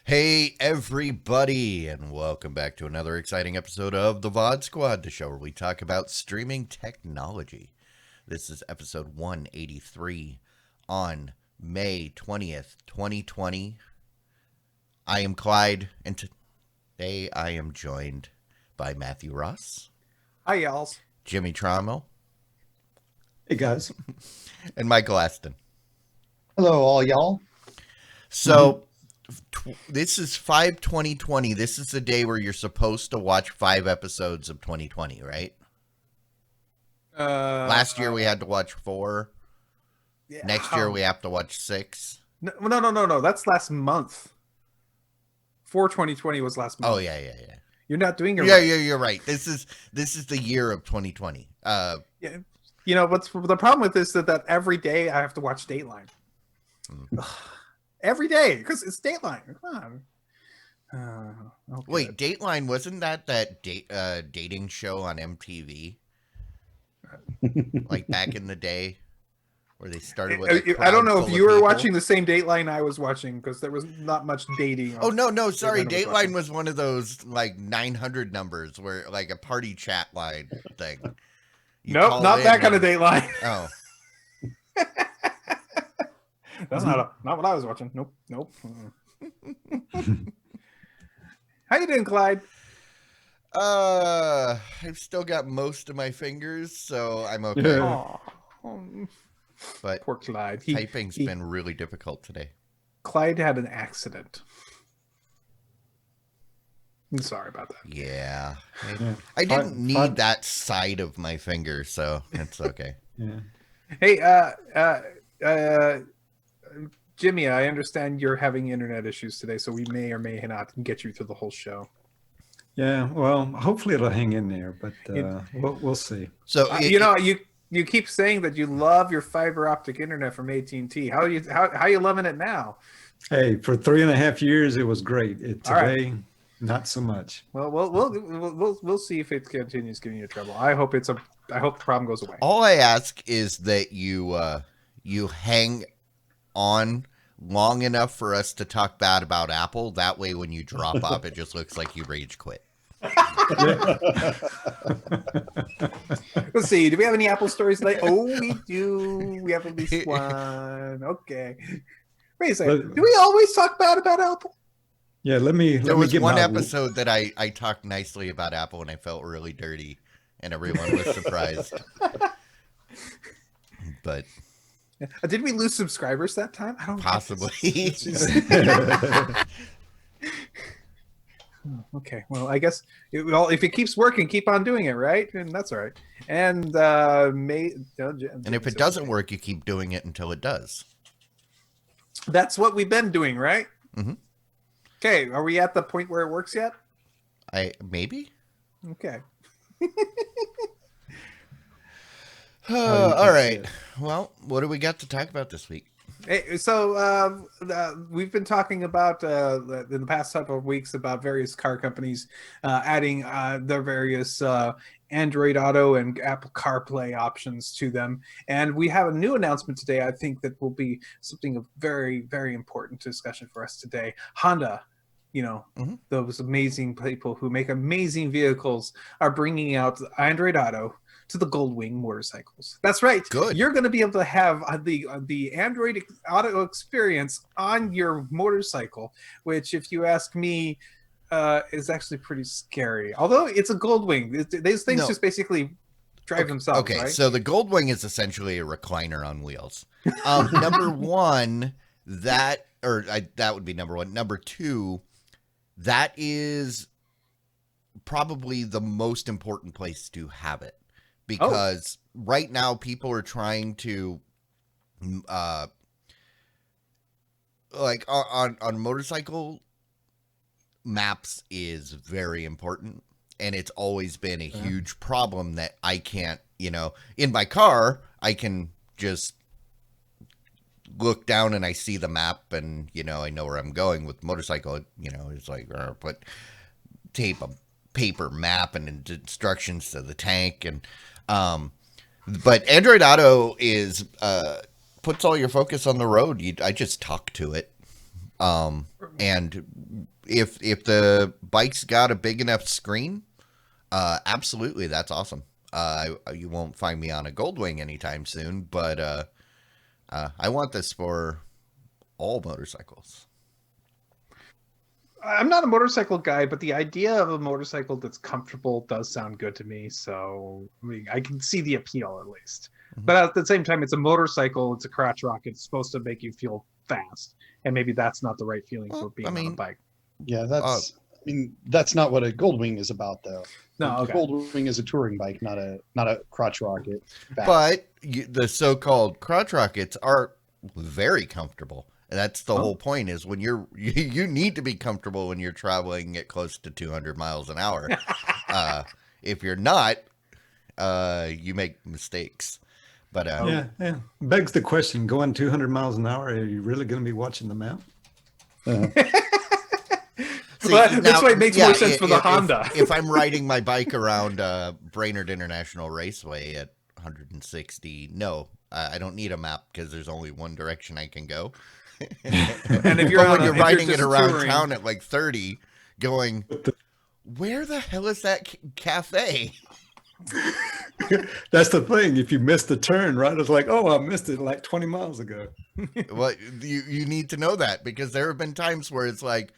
Hey everybody, and welcome back to another exciting episode of the VOD Squad, the show where we talk about streaming technology. This is episode 183 on May 20th, 2020. I am Clyde, and today I am joined by Matthew Ross. Hi, y'alls. Jimmy Trommel. Hey, guys. And Michael Aston. Hello, all y'all. So, this is 5/20/20. This is the day where you're supposed to watch 5 episodes of 2020, right? Last year we had to watch 4. Yeah. Next year we have to watch 6. No. That's last month. 4/20/20 was last month. Oh yeah. You're not doing it Yeah, right. you're right. This is the year of 2020. Yeah. You know what's the problem with this? That every day I have to watch Dateline. Every day because it's Dateline. Come on. Okay. Wait, Dateline wasn't that dating show on MTV? Like back in the day, where they started with. I don't know if you were watching the same Dateline I was watching because there was not much dating. Oh no, sorry. Dateline was one of those like 900 numbers where like a party chat line thing. Nope, not that kind of Dateline. Oh. That's not what I was watching. Nope. How you doing, Clyde? I've still got most of my fingers, so I'm okay. Yeah. But poor Clyde. Typing's been really difficult today. Clyde had an accident. I'm sorry about that. Yeah. I didn't need that side of my finger, so it's okay. Yeah. Hey, Jimmy, I understand you're having internet issues today, so we may or may not get you through the whole show. Yeah, well, hopefully it'll hang in there, but we'll see. So you keep saying that you love your fiber optic internet from AT&T. How you loving it now? Hey, for 3.5 years it was great. Today, right. Not so much. Well, we'll see if it continues giving you trouble. I hope the problem goes away. All I ask is that you hang on long enough for us to talk bad about Apple. That way, when you drop off, it just looks like you rage quit. Let's see. Do we have any Apple stories today? Oh, we do. We have at least one. Okay. Wait a second. Do we always talk bad about Apple? Yeah, let me get one episode that I talked nicely about Apple and I felt really dirty and everyone was surprised. But did we lose subscribers that time? I don't possibly. Okay, well, I guess if it keeps working, keep on doing it, right? And that's all right. And and if it doesn't work, you keep doing it until it does. That's what we've been doing, right? Mm-hmm. Okay, are we at the point where it works yet? Maybe. Okay. All right. Well, what do we got to talk about this week? Hey, so we've been talking about in the past couple of weeks about various car companies adding their various Android Auto and Apple CarPlay options to them, and we have a new announcement today. I think that will be something of very, very important discussion for us today. Honda, those amazing people who make amazing vehicles, are bringing out Android Auto to the Goldwing motorcycles. That's right. Good. You're going to be able to have the Android Auto experience on your motorcycle, which, if you ask me, is actually pretty scary. Although it's a Goldwing, these things just basically drive themselves. Okay, right? So the Goldwing is essentially a recliner on wheels. Number one, that would be number one. Number two, that is probably the most important place to have it. Because right now people are trying to, like on motorcycle maps is very important, and it's always been a huge problem that I can't, in my car, I can just look down and I see the map and, I know where I'm going. With motorcycle, it's like, put tape a paper map and instructions to the tank. And, but Android Auto is, puts all your focus on the road. I just talk to it. And if the bike's got a big enough screen, absolutely, that's awesome. You won't find me on a Goldwing anytime soon, but I want this for all motorcycles. I'm not a motorcycle guy, but the idea of a motorcycle that's comfortable does sound good to me. So I can see the appeal at least. Mm-hmm. But at the same time, it's a motorcycle. It's a crotch rocket. It's supposed to make you feel fast, and maybe that's not the right feeling for being on a bike. Yeah, that's not what a Goldwing is about, though. No, okay. Goldwing is a touring bike, not a crotch rocket. But the so-called crotch rockets are very comfortable. And that's the whole point, is when you need to be comfortable when you're traveling at close to 200 miles an hour. If you're not, you make mistakes. But yeah. Begs the question, going 200 miles an hour, are you really going to be watching the map? That's why it makes more sense for the Honda. If I'm riding my bike around Brainerd International Raceway at 160, no, I don't need a map because there's only one direction I can go. And if you're riding it around town at like 30, going, where the hell is that cafe? That's the thing. If you miss the turn, right? It's like, oh, I missed it like 20 miles ago. Well, you need to know that, because there have been times where it's like,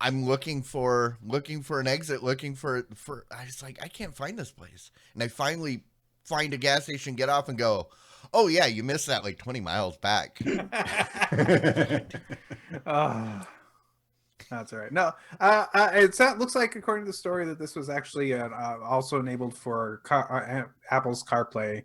I'm looking for an exit, I was like, I can't find this place. And I finally find a gas station, get off and go, oh yeah, you missed that like 20 miles back. Oh, that's all right. No, it looks like, according to the story, that this was actually also enabled for Apple's CarPlay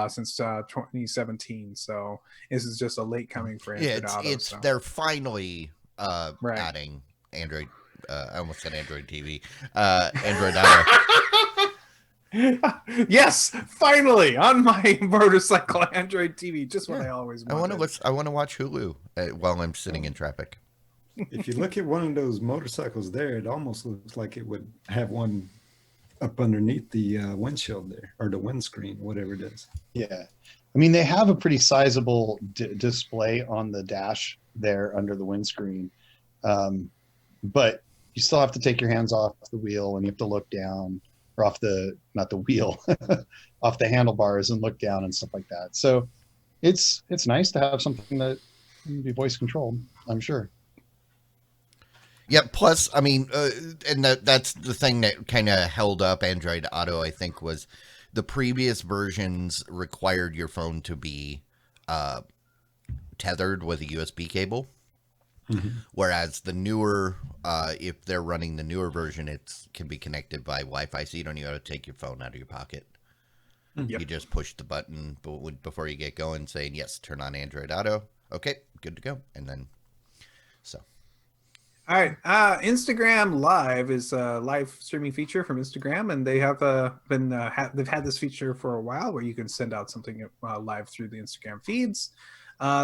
since 2017. So this is just a late coming for Android Auto. They're finally adding Android. I almost said Android TV. Android Auto. Yes, finally on my motorcycle, Android TV. Just what I always wanted. I want to watch Hulu while I'm sitting in traffic. If you look at one of those motorcycles there, it almost looks like it would have one up underneath the windshield there, or the windscreen, whatever it is. Yeah. I mean, they have a pretty sizable display on the dash there under the windscreen. But you still have to take your hands off the wheel, and you have to look down, or off not the wheel, off the handlebars, and look down and stuff like that. So it's nice to have something that can be voice controlled, I'm sure. Yeah, plus, I mean, and that's the thing that kind of held up Android Auto, I think, was the previous versions required your phone to be tethered with a USB cable. Mm-hmm. Whereas the newer, if they're running the newer version, it can be connected by Wi-Fi, so you don't even have to take your phone out of your pocket. Yep. You just push the button before you get going, saying, yes, turn on Android Auto. Okay, good to go. And then, so. All right. Instagram Live is a live streaming feature from Instagram, and they have they've had this feature for a while, where you can send out something live through the Instagram feeds.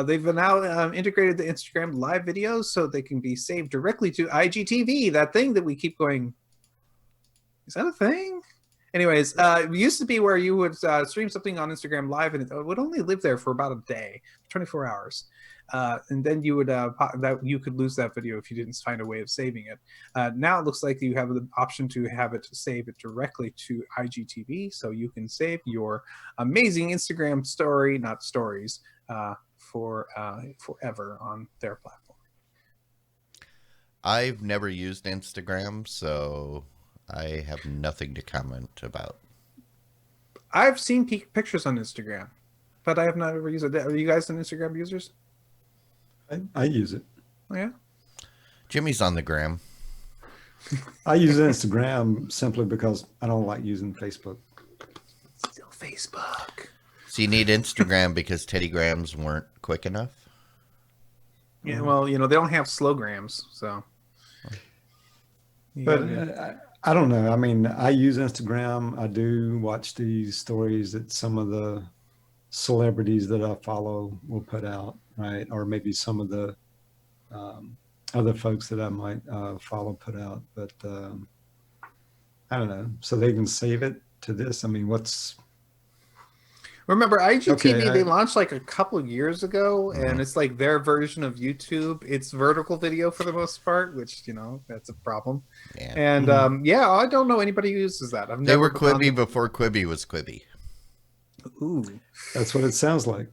They've now integrated the Instagram Live videos so they can be saved directly to IGTV, that thing that we keep going, is that a thing? Anyways, it used to be where you would stream something on Instagram Live, and it would only live there for about a day, 24 hours. And then you would you could lose that video if you didn't find a way of saving it. Now it looks like you have the option to have it save it directly to IGTV, so you can save your amazing Instagram story, not stories, for forever on their platform. I've never used Instagram, so I have nothing to comment about. I've seen pictures on Instagram, but I have not ever used it. Are you guys Instagram users? I use it. Oh, yeah? Jimmy's on the gram. I use Instagram simply because I don't like using Facebook. Still Facebook. So you need Instagram because Teddy Grams weren't quick enough? Yeah, well, they don't have slow grams, so. But I don't know. I mean, I use Instagram. I do watch these stories that some of the celebrities that I follow will put out, right? Or maybe some of the other folks that I might follow put out. But I don't know. So they can save it to this. I mean, what's Remember, IGTV, Okay, they launched like a couple of years ago, and Mhm. it's like their version of YouTube. It's vertical video for the most part, which, that's a problem. Yeah. And Mhm. yeah, I don't know anybody who uses that. I've They never were been on Quibi before Quibi was Quibi. Ooh. that's what it sounds like.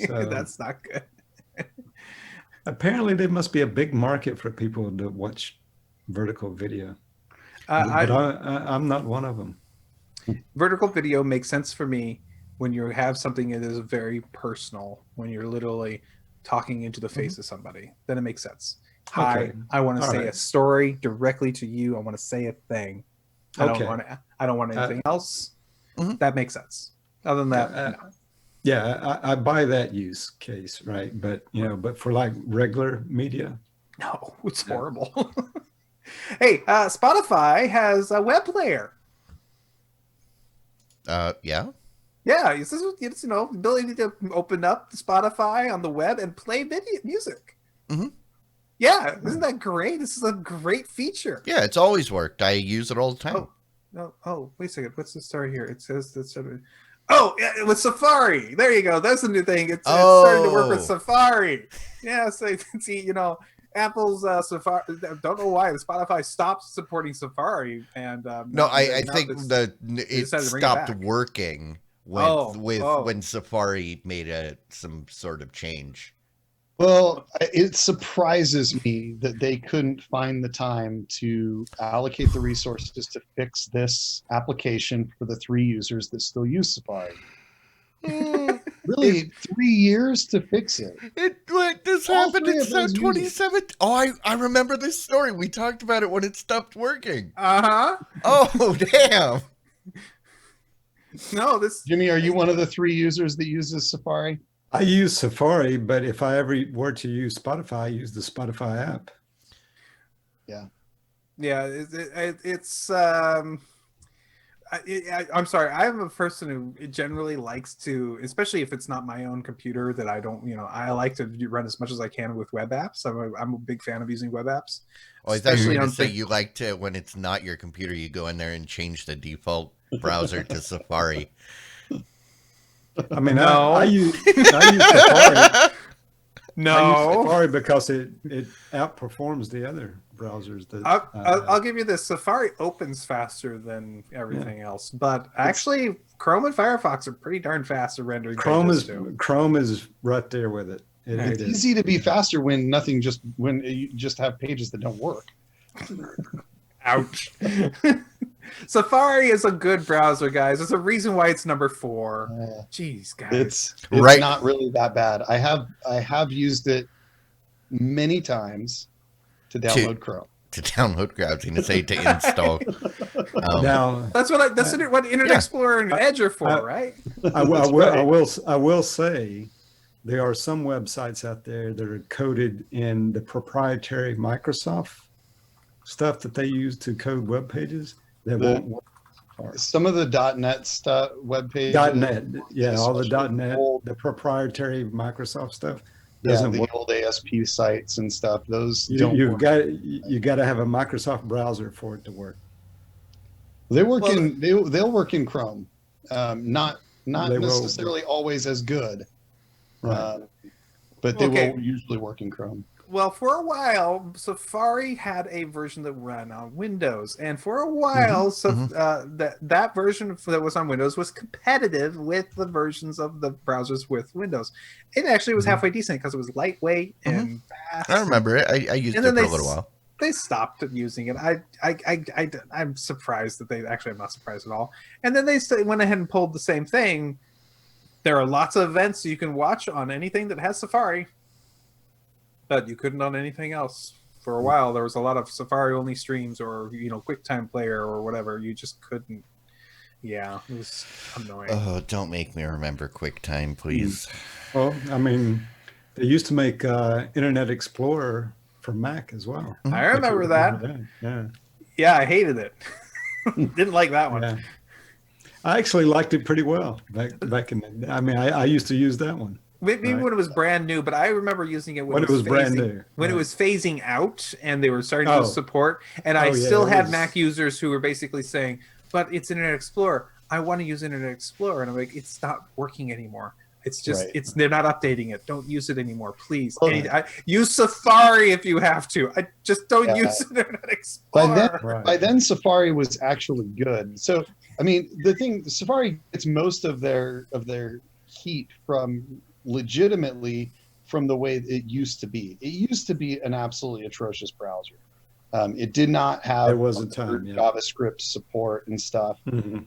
So That's not good. apparently, there must be a big market for people to watch vertical video, I but I'm not one of them. Vertical video makes sense for me when you have something that is very personal, when you're literally talking into the face of somebody. Then it makes sense. Hi, Okay. I want to All say a right. story directly to you. I want to say a thing. I don't Okay. want to. I don't want anything else. Mhm. That makes sense. Other than that, Uh, no. Yeah, I buy that use case, right? But but for like regular media, No, it's No. horrible. Hey, Spotify has a web player. Yeah. Yeah, it's ability to open up Spotify on the web and play video music. Mhm. Yeah, isn't that great? This is a great feature. Yeah, it's always worked. I use it all the time. Oh, no. Oh, wait a second. What's the story here? It says that. Oh, yeah, with Safari. There you go. That's a new thing. It's starting to work with Oh. Safari. Yeah, so see, Apple's Safari. Don't know why Spotify stopped supporting Safari, and No, now I think it decided to bring it stopped back. working Oh, when Safari made some sort of change. Well, it surprises me that they couldn't find the time to allocate the resources to fix this application for the 3 users that still use Safari. Really, 3 years to fix it. This All happened 3 in of those 2017. Oh, I remember this story. We talked about it when it stopped working. Uh-huh. Oh, damn. No, this Jimmy, are you one of the 3 users that uses Safari? I use Safari, but if I ever were to use Spotify, I use the Spotify app. yeah, it's I'm sorry. I'm a person who generally likes to, especially if it's not my own computer, that I don't, I like to run as much as I can with web apps. I'm a big fan of using web apps, Oh, I thought you were especially going on to say you like to, when it's not your computer, you go in there and change the default browser to Safari. I mean, No. I use Safari. No, I use Safari because it outperforms the other browsers. That I'll give you this. Safari opens faster than everything else, but actually, Chrome and Firefox are pretty darn fast at rendering pages too. Chrome is right there with it. It's It is. easy to be faster when you just have pages that don't work. Ouch. Safari is a good browser, guys. There's a reason why it's number 4. Jeez, guys. It's Right. not really that bad. I have used it many times to download Chrome. To download, I was going to say to install. Now, That's what Internet Yeah. Explorer and Edge are for, right? I will, right. I will say there are some websites out there that are coded in the proprietary Microsoft stuff that they use to code web pages that won't work. Some of the .NET stuff, web pages. .NET, yeah, all the especially .NET, old- the proprietary Microsoft stuff Yeah, doesn't the work. old ASP sites and stuff. Those don't work. You got to have a Microsoft browser for it to work. They work Well, they'll work in Chrome. Not They will. necessarily always as good. Right. But they Okay. will usually work in Chrome. Well, for a while, Safari had a version that ran on Windows, and for a while, that version that was on Windows was competitive with the versions of the browsers with Windows. It actually was halfway decent because it was lightweight and fast. I remember it. I used And it then for a little while. They stopped using it. I'm surprised that they actually. I'm not surprised at all. And then they went ahead and pulled the same thing. There are lots of events you can watch on anything that has Safari, but you couldn't on anything else. For a while, there was a lot of Safari only streams or QuickTime Player or whatever. You just couldn't. Yeah, it was annoying. Oh, don't make me remember QuickTime, please. Well, I mean, they used to make Internet Explorer for Mac as well. I remember that. Yeah. Yeah, I hated it. Didn't like that one. Yeah. I actually liked it pretty well back in the, I mean, I used to use that one. Maybe Right. when it was brand new, but I remember using it When it was brand phasing, new, when it right. was phasing out and they were starting to Oh. support. And I Oh, yeah, still it had was- Mac users who were basically saying, "But it's Internet Explorer. I want to use Internet Explorer," and I'm like, "It's not working anymore. It's just Right. they're not updating it. Don't use it anymore, please. Well, Use Safari if you have to. I just don't Yeah. use Internet By Explorer." then, Right. by then, Safari was actually good. So, I mean, the thing, Safari gets most of their heat from legitimately from the way it used to be. It used to be an absolutely atrocious browser. It did not have There was a time, yeah. JavaScript support and stuff. Mhm.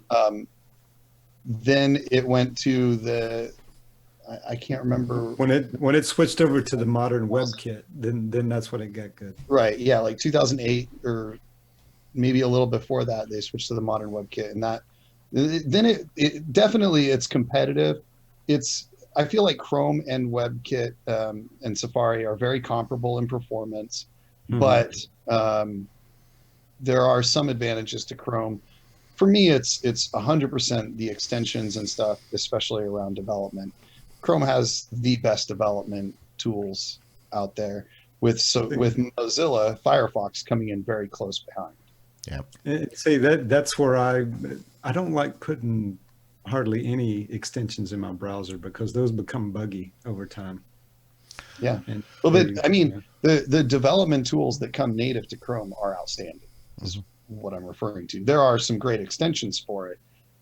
Then it went to I can't remember. When it switched over to the modern WebKit, then that's when it got good. Right. Yeah. Like 2008 or maybe a little before that, they switched to the modern WebKit, and then it definitely it's competitive. I feel like Chrome and WebKit and Safari are very comparable in performance, Mhm. but there are some advantages to Chrome. For me, it's 100% the extensions and stuff, especially around development. Chrome has the best development tools out there, with Mozilla Firefox coming in very close behind. See, that's where I don't like putting hardly any extensions in my browser because those become buggy over time. Yeah. And Well, but I mean, the development tools that come native to Chrome are outstanding, is what I'm referring to. There are some great extensions for it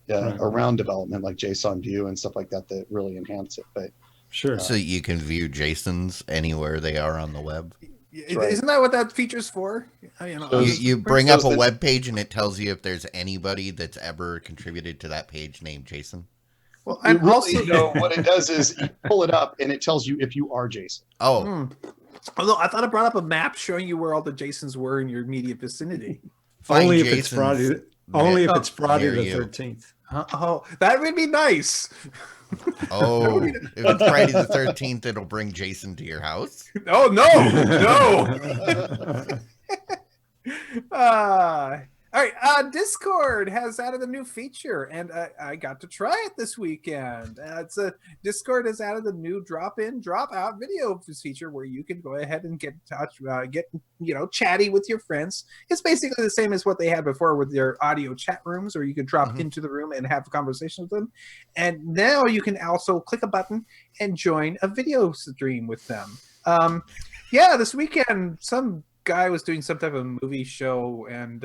Right. around development, like JSON View and stuff like that, that really enhance it. But sure. So you can view JSONs anywhere they are on the web. Right. Isn't that what that feature's for? You know, Those- You bring up a those- web page and it tells you if there's anybody that's ever contributed to that page named Jason. well, And and also, really, what it does is you pull it up and it tells you if you are Jason. Oh, although I thought it brought up a map showing you where all the Jasons were in your immediate vicinity. find Only if Jason's it's Friday. Only if Oh, it's Friday near the you. 13th. Oh, that would be nice. Oh, if it's Friday the 13th, it'll bring Jason to your house. Oh no, no. All right, Discord has added a new feature, and I got to try it this weekend. Discord has added a new drop-in, drop-out video feature where you can go ahead and get in touch, get chatty with your friends. It's basically the same as what they had before with their audio chat rooms, where you could drop into the room and have a conversation with them. And now you can also click a button and join a video stream with them. Yeah, this weekend some guy was doing some type of movie show, and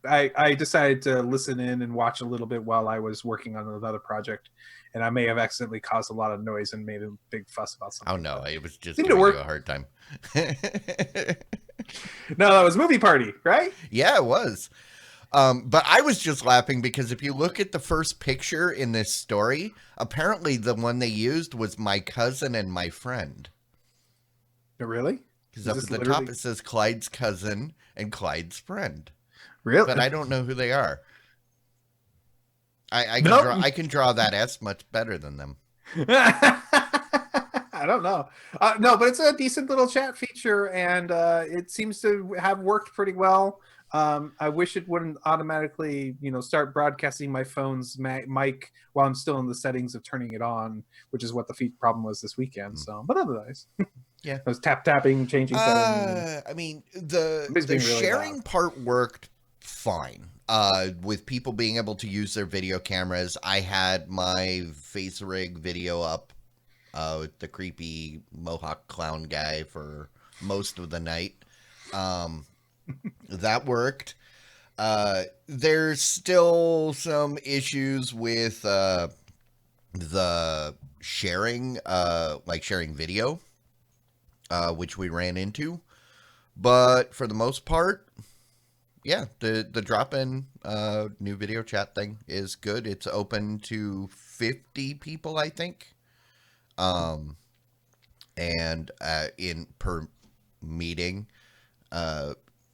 I decided to listen in and watch a little bit while I was working on another project, and I may have accidentally caused a lot of noise and made a big fuss about something. Oh no, it was just Seemed to giving you work. a hard time. No, that was Movie Party, right? Yeah, it was. But I was just laughing because if you look at the first picture in this story, apparently the one they used was my cousin and my friend. Really? Because Is up this at the literally- top it says Clyde's cousin and Clyde's friend. Really? But I don't know who they are. I can draw that S much better than them. I don't know. No, but it's a decent little chat feature, and it seems to have worked pretty well. I wish it wouldn't automatically, start broadcasting my phone's mic while I'm still in the settings of turning it on, which is what the problem was this weekend. So, but otherwise, Yeah. I was tapping, changing settings. I mean, Somebody's the being really sharing loud. part worked fine. With people being able to use their video cameras, I had my face rig video up with the creepy Mohawk clown guy for most of the night. That worked. There's still some issues with the sharing, like sharing video, which we ran into. But for the most part, yeah, the drop-in new video chat thing is good. It's open to 50 people, I think. And in per meeting.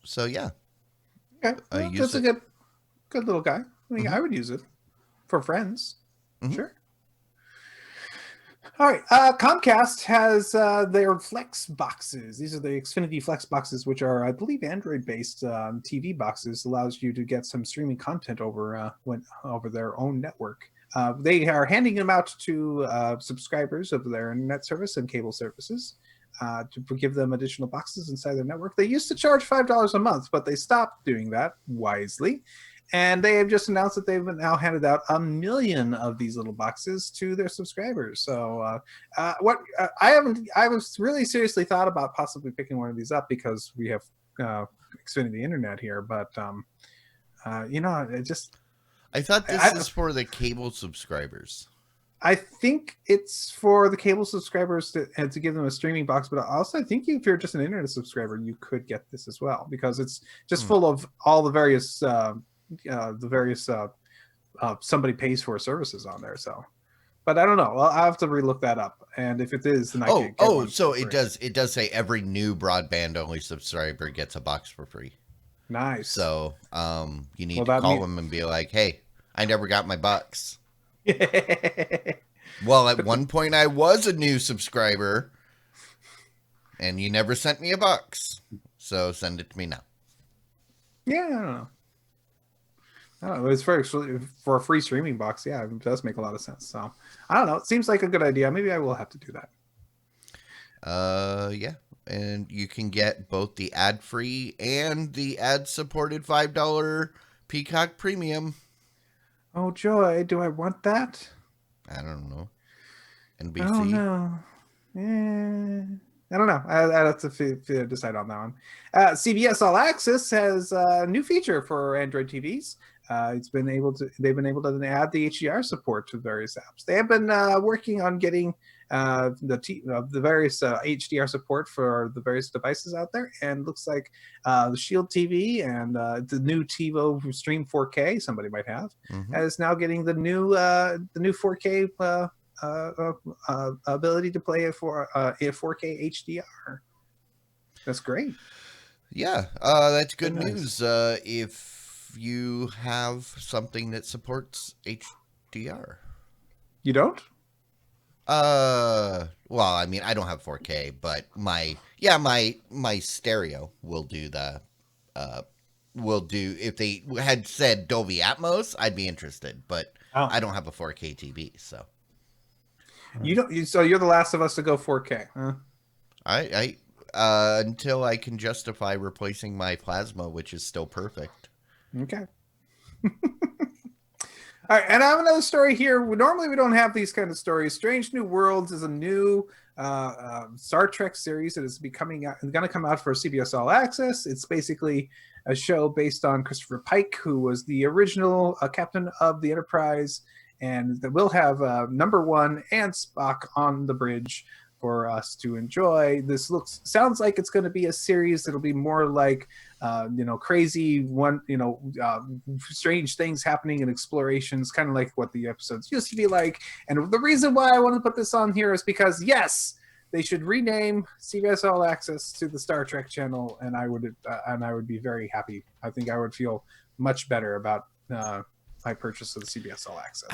So yeah. Okay, I well, use that's a good little guy. I mean, I would use it for friends. Mhm. Sure. All right. Comcast has their Flex boxes. These are the Xfinity Flex boxes, which are, I believe, Android-based TV boxes. Allows you to get some streaming content over over their own network. They are handing them out to subscribers of their internet service and cable services to give them additional boxes inside their network. They used to charge $5 a month, but they stopped doing that wisely. And they have just announced that they've now handed out 1 million of these little boxes to their subscribers. So, I was really seriously thought about possibly picking one of these up because we have Xfinity Internet here. But it just I thought this is for the cable subscribers. I think it's for the cable subscribers to give them a streaming box, but also I think if you're just an internet subscriber, you could get this as well because it's just full of all the various somebody pays for services on there. So, but I don't know. Well, I have to relook that up, and if it is, then I can get one so for it free. does say every new broadband only subscriber gets a box for free. Nice. So you need to call them and be like, hey, I never got my box. Well, at one point I was a new subscriber and you never sent me a box. So send it to me now. Yeah, I don't know. It's for a free streaming box. Yeah, it does make a lot of sense. So I don't know. It seems like a good idea. Maybe I will have to do that. Yeah. And you can get both the ad-free and the ad-supported $5 Peacock Premium. Oh, joy. Do I want that? I don't know. NBC. I don't know. I don't know. I have to decide on that one. CBS All Access has a new feature for Android TVs. They've been able to add the HDR support to various apps. They have been working on getting the various HDR support for the various devices out there, and looks like the Shield TV and the new TiVo Stream 4K somebody might have is now getting the new 4K ability to play it for a 4K HDR. That's great. Yeah, that's good Nice. news. If you have something that supports HDR. You don't? Well, I mean, I don't have 4K, but my stereo will do if they had said Dolby Atmos, I'd be interested, but I don't have a 4K TV, so. You don't. So you're the last of us to go 4K, huh? I until I can justify replacing my plasma, which is still perfect. Okay. All right, and I have another story here. Normally, we don't have these kind of stories. Strange New Worlds is a new Star Trek series that is going to come out for CBS All Access. It's basically a show based on Christopher Pike, who was the original captain of the Enterprise, and that will have Number One and Spock on the bridge for us to enjoy. This sounds like it's going to be a series that'll be more like crazy strange things happening and explorations, kind of like what the episodes used to be like. And the reason why I want to put this on here is because yes, they should rename CBS All Access to the Star Trek channel, and I would be very happy. I think I would feel much better about my purchase of the CBS All Access.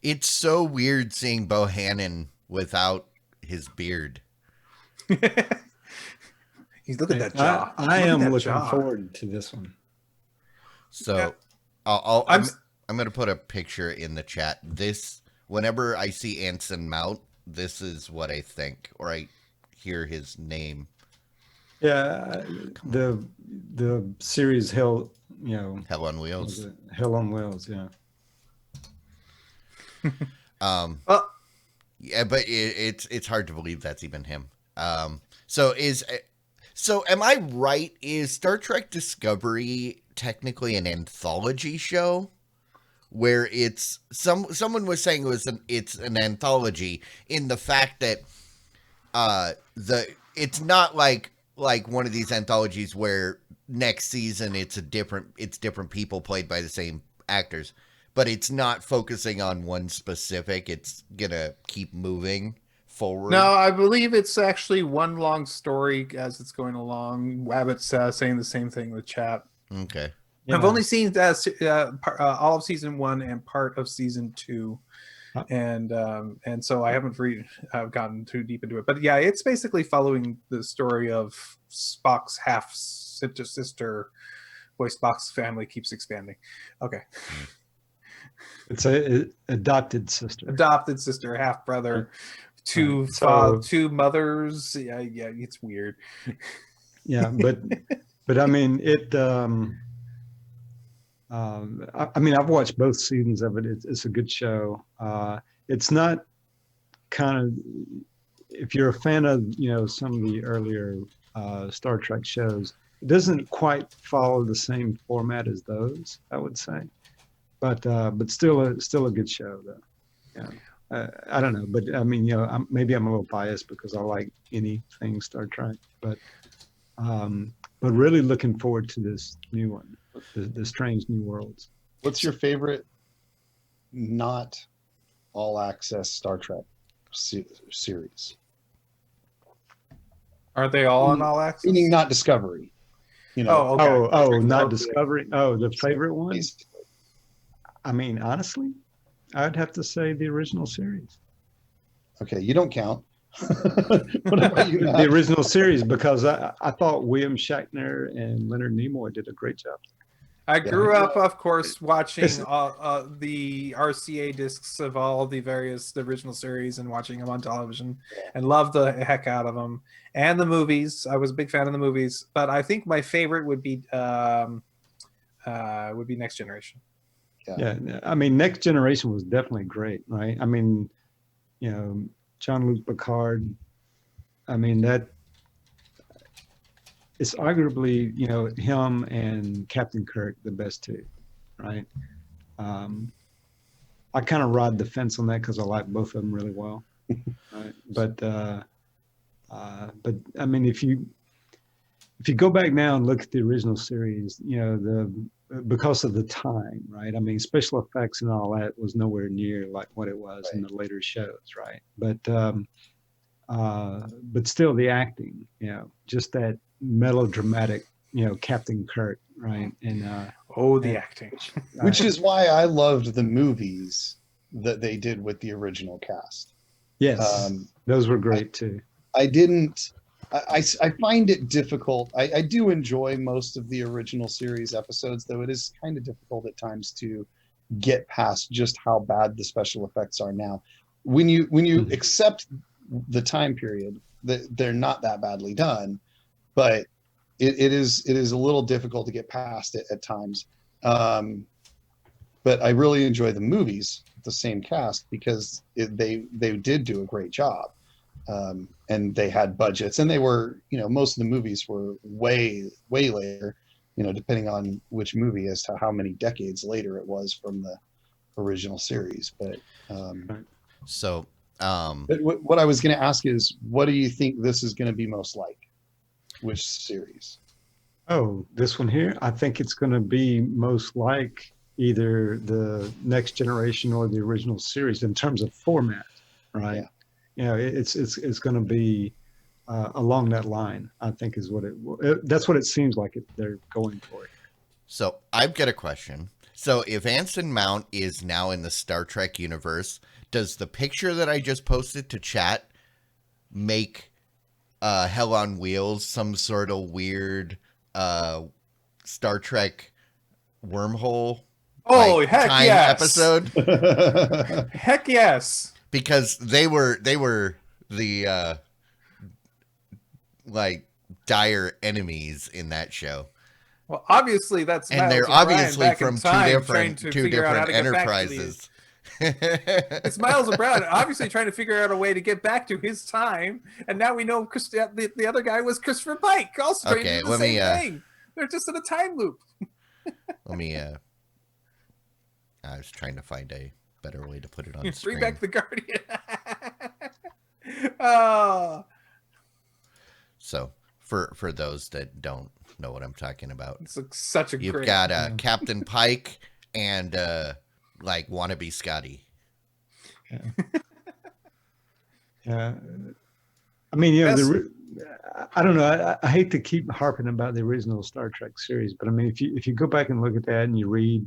It's so weird seeing Bohannon without his beard. He's looking at that jaw. I am looking forward to this one. So Yeah. I'm going to put a picture in the chat. Whenever I see Anson Mount, this is what I think, or I hear his name. Yeah, the series Hell on Wheels. Hell on Wheels, yeah. Yeah, but it's hard to believe that's even him. So am I right? Is Star Trek Discovery technically an anthology show? Where it's someone was saying it's an anthology in the fact that it's not like one of these anthologies where next season it's different people played by the same actors, but it's not focusing on one specific. It's gonna keep moving forward. No, I believe it's actually one long story as it's going along. Wabbit's saying the same thing in the chat. Okay. Yeah. I've only seen all of season 1 and part of season 2. Huh. And so I haven't gotten too deep into it. But yeah, it's basically following the story of Spock's half sister. Boy, Spock's family keeps expanding. Okay. It's a adopted sister. Adopted sister, half brother, two mothers. Yeah, it's weird. Yeah, but I mean it. I mean, I've watched both seasons of it. It's a good show. It's not kind of, if you're a fan of some of the earlier Star Trek shows, it doesn't quite follow the same format as those, I would say, but still a good show though. Yeah, I don't know, but I mean, maybe I'm a little biased because I like anything Star Trek, but really looking forward to this new one, the Strange New Worlds. What's your favorite not all access Star Trek series? Aren't they all on all access? Meaning not Discovery. Oh, okay. Not Discovery. Oh, the favorite one? I mean, honestly, I'd have to say the original series. Okay, you don't count. What about you, Matt? The original series, because I thought William Shatner and Leonard Nimoy did a great job. I grew up, of course, watching the RCA discs of all the original series and watching them on television, and loved the heck out of them. And the movies, I was a big fan of the movies, but I think my favorite would be Next Generation. Yeah, I mean, Next Generation was definitely great, right? I mean, Jean-Luc Picard. I mean, that it's arguably, him and Captain Kirk, the best two, right? I kind of ride the fence on that because I like both of them really well, right? But I mean, if you go back now and look at the original series, because of the time, right? I mean, special effects and all that was nowhere near like what it was in the later shows, right? But still the acting, just that melodramatic, Captain Kirk, right? And the acting. Which is why I loved the movies that they did with the original cast. Yes, those were great too. I find it difficult. I do enjoy most of the original series episodes, though it is kind of difficult at times to get past just how bad the special effects are now. When you accept the time period, that they're not that badly done, but it is a little difficult to get past it at times. But I really enjoy the movies, the same cast, because they did do a great job. And they had budgets, and they were, most of the movies were way later, depending on which movie as to how many decades later it was from the original series. But but what I was going to ask is, what do you think this is going to be most like? Which series? Oh, this one here. I think it's going to be most like either the Next Generation or the original series in terms of format, right? Yeah. It's going to be along that line, I think, is what that's what it seems like they're going for. So I've got a question. So if Anson Mount is now in the Star Trek universe, does the picture that I just posted to chat make Hell on Wheels some sort of weird Star Trek wormhole heck time yes. episode? Heck yes. Because they were the dire enemies in that show. Well, obviously that's and they're obviously from two different enterprises. It's Miles O'Brien obviously trying to figure out a way to get back to his time, and now we know the other guy was Christopher Pike, also trying to do the same thing. They're just in a time loop. I was trying to find a better way to put it on screen. Bring back the Guardian. Oh. So for those that don't know what I'm talking about, it's such a you've great. Got Captain Pike and wannabe Scotty. Yeah. I mean, I don't know. I hate to keep harping about the original Star Trek series, but I mean, if you go back and look at that and you read,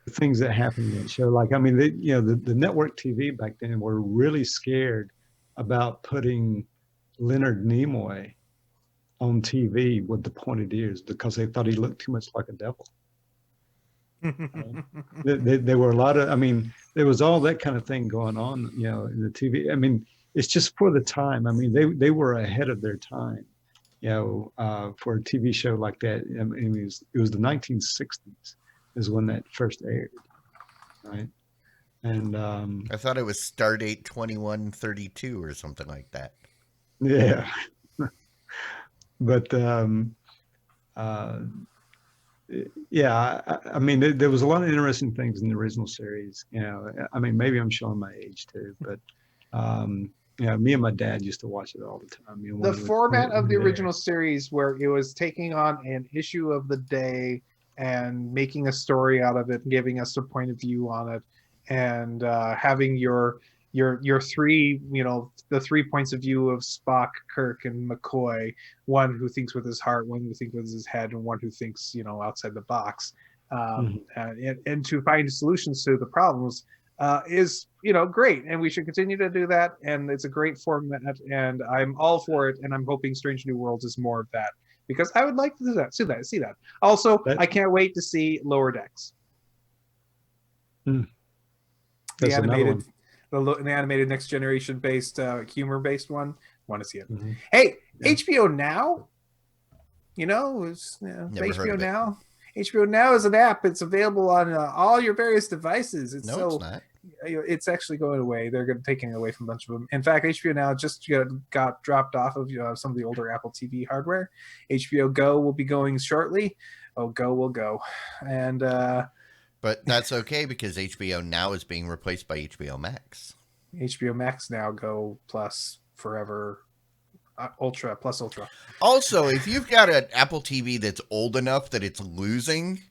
the things that happened in that show. Like, I mean, the network TV back then were really scared about putting Leonard Nimoy on TV with the pointed ears because they thought he looked too much like a devil. There were a lot of, I mean, there was all that kind of thing going on, in the TV. I mean, it's just for the time. I mean, they were ahead of their time, for a TV show like that. I mean, it was the 1960s is when that first aired, right? And I thought it was Stardate 2132 or something like that. yeah, but uh, yeah, I mean, there was a lot of interesting things in the original series. I mean, maybe I'm showing my age too, but me and my dad used to watch it all the time. The format of the when it original aired. series, where it was taking on an issue of the day and making a story out of it, and giving us a point of view on it, and having your three, the 3 points of view of Spock, Kirk, and McCoy. One who thinks with his heart, one who thinks with his head, and one who thinks outside the box. Mhm. And to find solutions to the problems is great, and we should continue to do that. And it's a great format, and I'm all for it. And I'm hoping Strange New Worlds is more of that, because I would like to do that, see that. Also, That- I can't wait to see Lower Decks. Hmm. The That's another animated, one. the animated next generation based humor based one. Want to see it? Mhm. Hey, Yeah. HBO Now. It's Never heard HBO of it. Now. HBO Now is an app. It's available on all your various devices. It's No, it's not. It's actually going away. They're going to taking away from a bunch of them. In fact, HBO Now just got dropped off of some of the older Apple TV hardware. HBO Go will be going shortly. Oh, Go will go, and But that's okay because HBO Now is being replaced by HBO Max. HBO Max now Go Plus forever. Ultra plus Ultra. Also, if you've got an Apple TV that's old enough that it's losing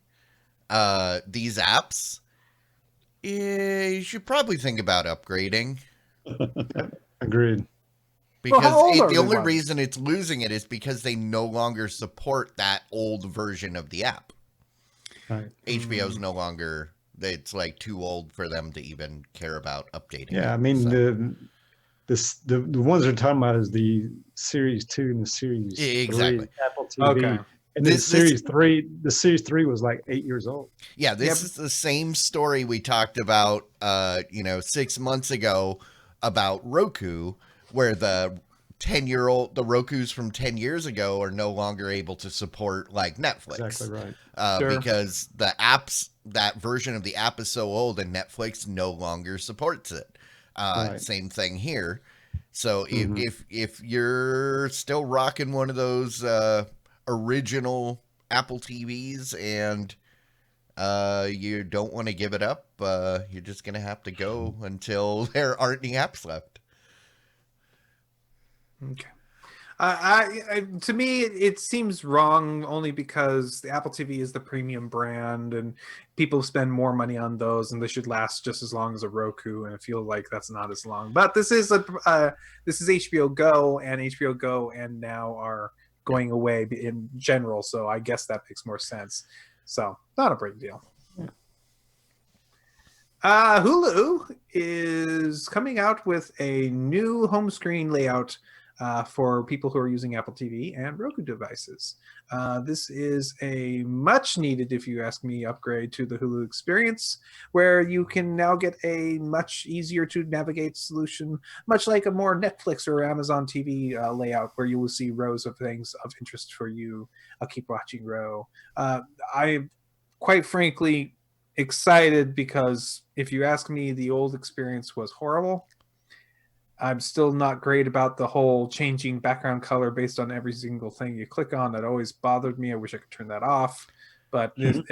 these apps, you should probably think about upgrading. Agreed. Because how old are the the only ones? reason it's losing it is because they no longer support that old version of the app. Right. HBO's no longer, it's like too old for them to even care about updating. Yeah, it, I mean so. the ones they're talking about is the Series 2 and the Series Exactly. 3 Apple TV. Okay. And then This- Series 3 was like 8 years old. Yeah, this is the same story we talked about 6 months ago about Roku, where the Rokus from 10 years ago are no longer able to support like Netflix. Exactly right. Sure. Because that version of the app is so old and Netflix no longer supports it. Right. Same thing here. So Mhm. if you're still rocking one of those original Apple TVs and you don't want to give it up, you're just gonna have to go until there aren't any apps left. Okay. To me, it seems wrong only because the Apple TV is the premium brand, and people spend more money on those, and they should last just as long as a Roku. And I feel like that's not as long. But this is HBO Go, and HBO Go and Now are going away in general, so I guess that makes more sense. So not a big deal. Hulu is coming out with a new home screen layout for people who are using Apple TV and Roku devices. This is a much needed, if you ask me, upgrade to the Hulu experience, where you can now get a much easier to navigate solution, much like a more Netflix or Amazon TV layout, where you will see rows of things of interest for you. I'll keep watching row. I, quite frankly, excited because if you ask me, the old experience was horrible. I'm still not great about the whole changing background color based on every single thing you click on. That always bothered me. I wish I could turn that off. But it's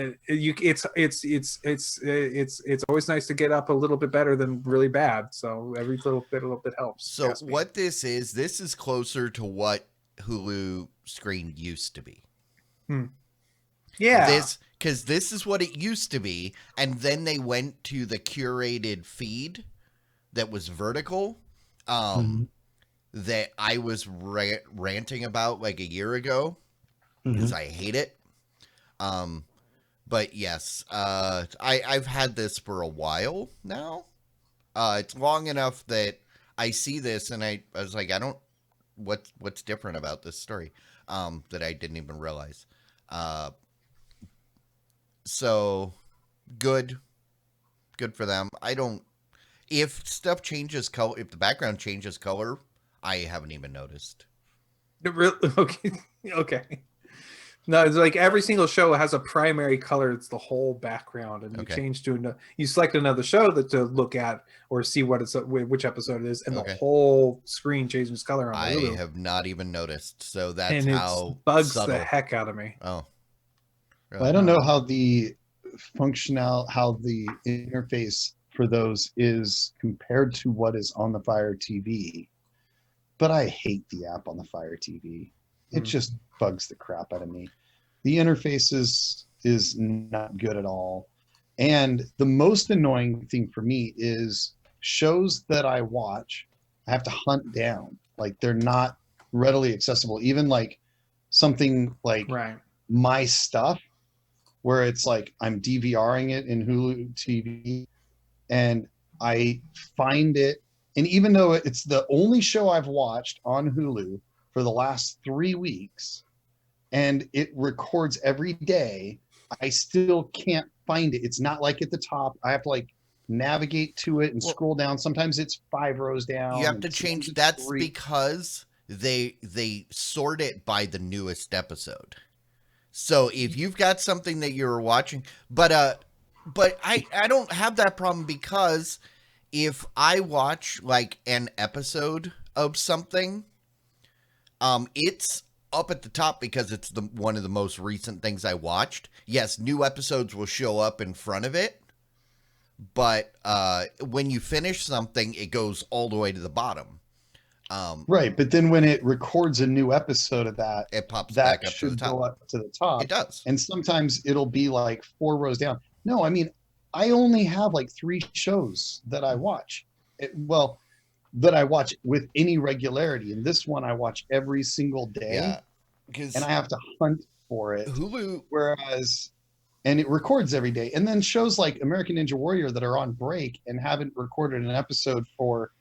always nice to get up a little bit better than really bad. So every little bit helps. So what this is closer to what Hulu screen used to be. Yeah. Because this is what it used to be, and then they went to the curated feed that was vertical, that I was ranting about like a year ago, because I hate it. But yes, I've had this for a while now. It's long enough that I see this and I was like, I don't what's different about this story that I didn't even realize. Uh, so good for them. I don't if stuff changes color, if the background changes color, I haven't even noticed. Okay. Okay. No, it's like every single show has a primary color. It's the whole background, and you Okay. change to you select another show that to look at or see what it's which episode it is, and Okay. the whole screen changes color on I Hulu, have not even noticed. So that's and it how bugs subtle. the heck out of me. Oh, I don't know how the interface for those is compared to what is on the Fire TV, but I hate the app on the Fire TV. It just bugs the crap out of me. The interface is not good at all. And the most annoying thing for me is shows that I watch, I have to hunt down. Like they're not readily accessible. Even like something like Right. My Stuff, where it's like I'm DVRing it in Hulu TV and I find it. And even though it's the only show I've watched on Hulu for the last 3 weeks and it records every day, I still can't find it. It's not like at the top. I have to like navigate to it and scroll down. Sometimes it's 5 rows down. You have to and change. sometimes it's That's 3. because they sort it by the newest episode. So if you've got something that you're watching, but I don't have that problem because if I watch like an episode of something, it's up at the top because it's the one of the most recent things I watched. Yes, new episodes will show up in front of it, but when you finish something, it goes all the way to the bottom. Right, but then when it records a new episode of that, It pops that back up to the should top. go up to the top. It does. And sometimes it'll be like 4 rows down. No, I mean, I only have like 3 shows that I watch. That I watch with any regularity. And this one I watch every single day. Yeah, because And I have to hunt for it. Hulu. And it records every day. And then shows like American Ninja Warrior that are on break and haven't recorded an episode for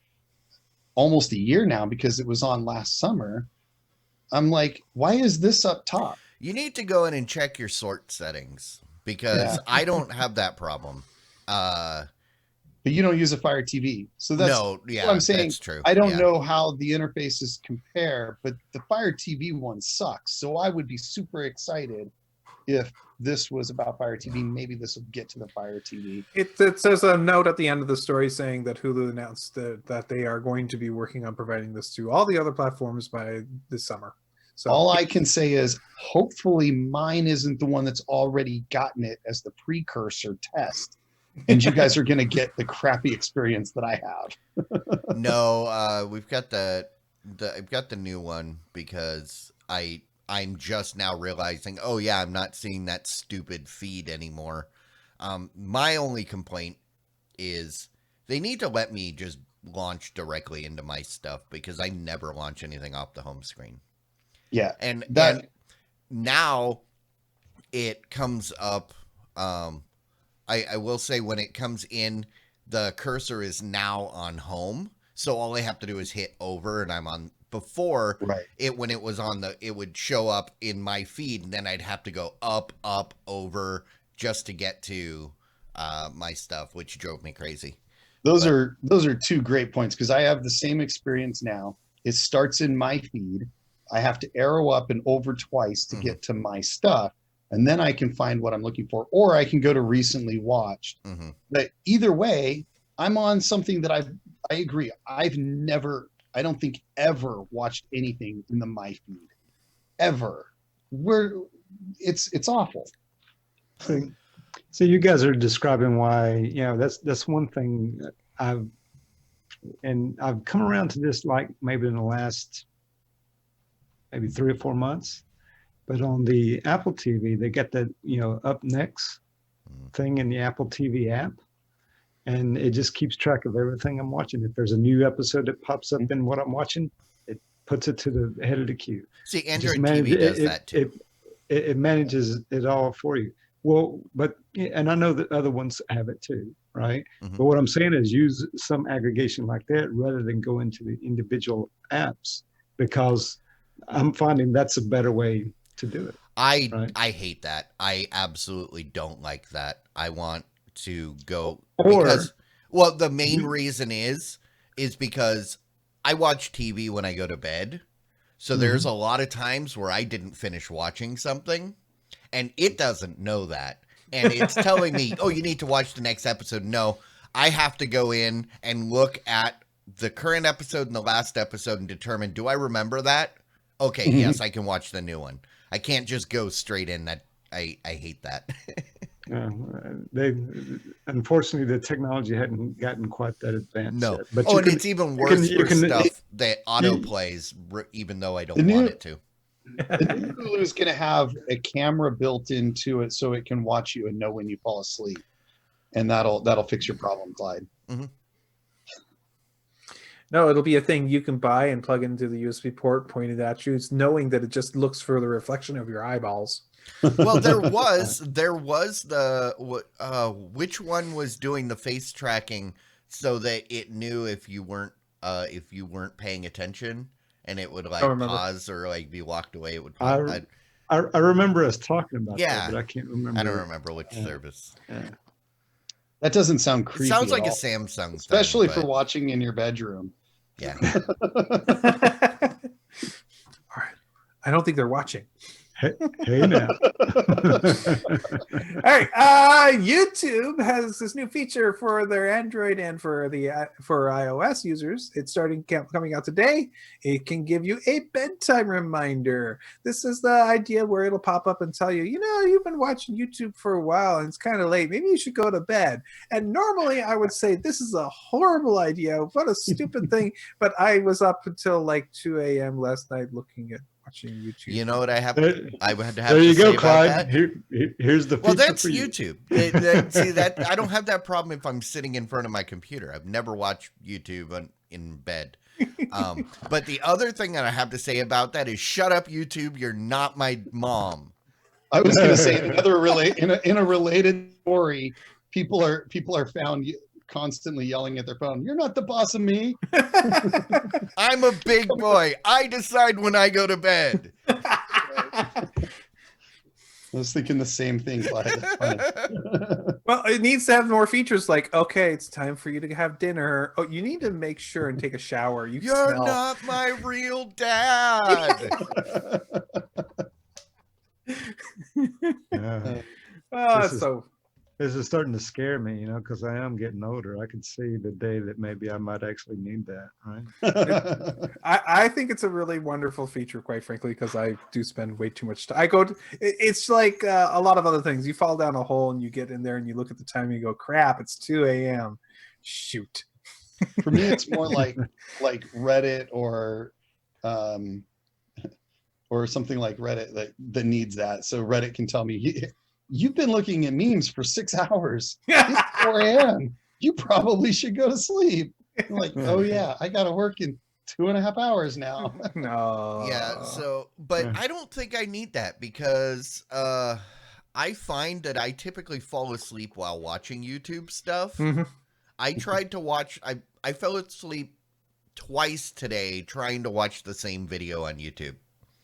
almost a year now because it was on last summer. I'm like, why is this up top? You need to go in and check your sort settings because I don't have that problem. But you don't use a Fire TV. So that's no, yeah, what I'm saying. that's true. I don't Yeah. know how the interfaces compare, but the Fire TV one sucks. So I would be super excited if this was about Fire TV. Maybe this will get to the Fire TV. It says a note at the end of the story saying that Hulu announced that they are going to be working on providing this to all the other platforms by this summer. So all I can say is hopefully mine isn't the one that's already gotten it as the precursor test. And you guys are going to get the crappy experience that I have. No, we've got I've got the new one because I'm just now realizing, oh yeah, I'm not seeing that stupid feed anymore. My only complaint is they need to let me just launch directly into my stuff because I never launch anything off the home screen. Yeah. And that and now it comes up. I will say when it comes in, the cursor is now on home. So all I have to do is hit over and I'm on. Before right. when it was on it would show up in my feed and then I'd have to go up, over just to get to my stuff, which drove me crazy. Those are 2 great points because I have the same experience now. It starts in my feed. I have to arrow up and over twice to get to my stuff. And then I can find what I'm looking for, or I can go to recently watched. But either way, I'm on something that I agree. I've never, I don't think ever watched anything in the my feed ever. It's awful. So you guys are describing why, that's one thing I've come around to this like maybe in the last maybe 3 or 4 months. But on the Apple TV, they get that, up next thing in the Apple TV app. And it just keeps track of everything I'm watching. If there's a new episode that pops up in what I'm watching, it puts it to the head of the queue. See, Android TV does that too. It manages it all for you. Well, but and I know that other ones have it too, right? Mhm. But what I'm saying is use some aggregation like that rather than go into the individual apps, because I'm finding that's a better way to do it. Right. I hate that. I absolutely don't like that. I want to go Or because well, the main you- reason is because I watch TV when I go to bed. So Mhm. there's a lot of times where I didn't finish watching something and it doesn't know that. And it's telling me, "Oh, you need to watch the next episode." No, I have to go in and look at the current episode and the last episode and determine, do I remember that? Okay, yes, I can watch the new one. I can't just go straight in. That I hate that. they unfortunately the technology hadn't gotten quite that advanced No. yet. But Oh, you and can, it's even you worse can, you for can, stuff that auto you- plays, even though I The don't new- want it to. The new Hulu is going to have a camera built into it so it can watch you and know when you fall asleep, and that'll fix your problem, Clyde. No, it'll be a thing you can buy and plug into the USB port pointed at you. It's knowing that it just looks for the reflection of your eyeballs. Well, there was the which one was doing the face tracking so that it knew if you weren't paying attention and it would like remember. pause or like be walked away. It would. I remember us talking about Yeah. that, but I can't remember. I don't remember which service. That doesn't sound It creepy. sounds like at a all, Samsung, especially thing, for but, watching in your bedroom. yeah. All right. I don't think they're watching. Hey now. All right. YouTube has this new feature for their Android and for iOS users. It's coming out today. It can give you a bedtime reminder. This is the idea where it'll pop up and tell you, you've been watching YouTube for a while and it's kind of late. Maybe you should go to bed. And normally I would say this is a horrible idea. What a stupid thing. But I was up until like 2 a.m. last night watching YouTube. You know what I have? I would have to There you say go, about Clyde. that? Here's the feature Well, that's for you. YouTube. See that I don't have that problem if I'm sitting in front of my computer. I've never watched YouTube in bed. But the other thing that I have to say about that is, shut up, YouTube. You're not my mom. I was going to say in a related story, people are found constantly yelling at their phone. You're not the boss of me. I'm a big boy. I decide when I go to bed. I was thinking the same thing, Clyde. That's funny. Well, it needs to have more features like, okay, it's time for you to have dinner. Oh, you need to make sure and take a shower. You're not my real dad. Yeah. So This is starting to scare me, because I am getting older. I can see the day that maybe I might actually need that, right? I think it's a really wonderful feature, quite frankly, because I do spend way too much time. It's like a lot of other things. You fall down a hole and you get in there and you look at the time and you go, crap, it's 2 a.m. Shoot. For me, it's more like Reddit or something like Reddit that needs that. So Reddit can tell me, you've been looking at memes for 6 hours. It's 4 a.m. You probably should go to sleep. I'm like, oh yeah, I got to work in 2.5 hours now. No. Yeah. So, but I don't think I need that because I find that I typically fall asleep while watching YouTube stuff. Mhm. I tried to watch. I fell asleep twice today trying to watch the same video on YouTube.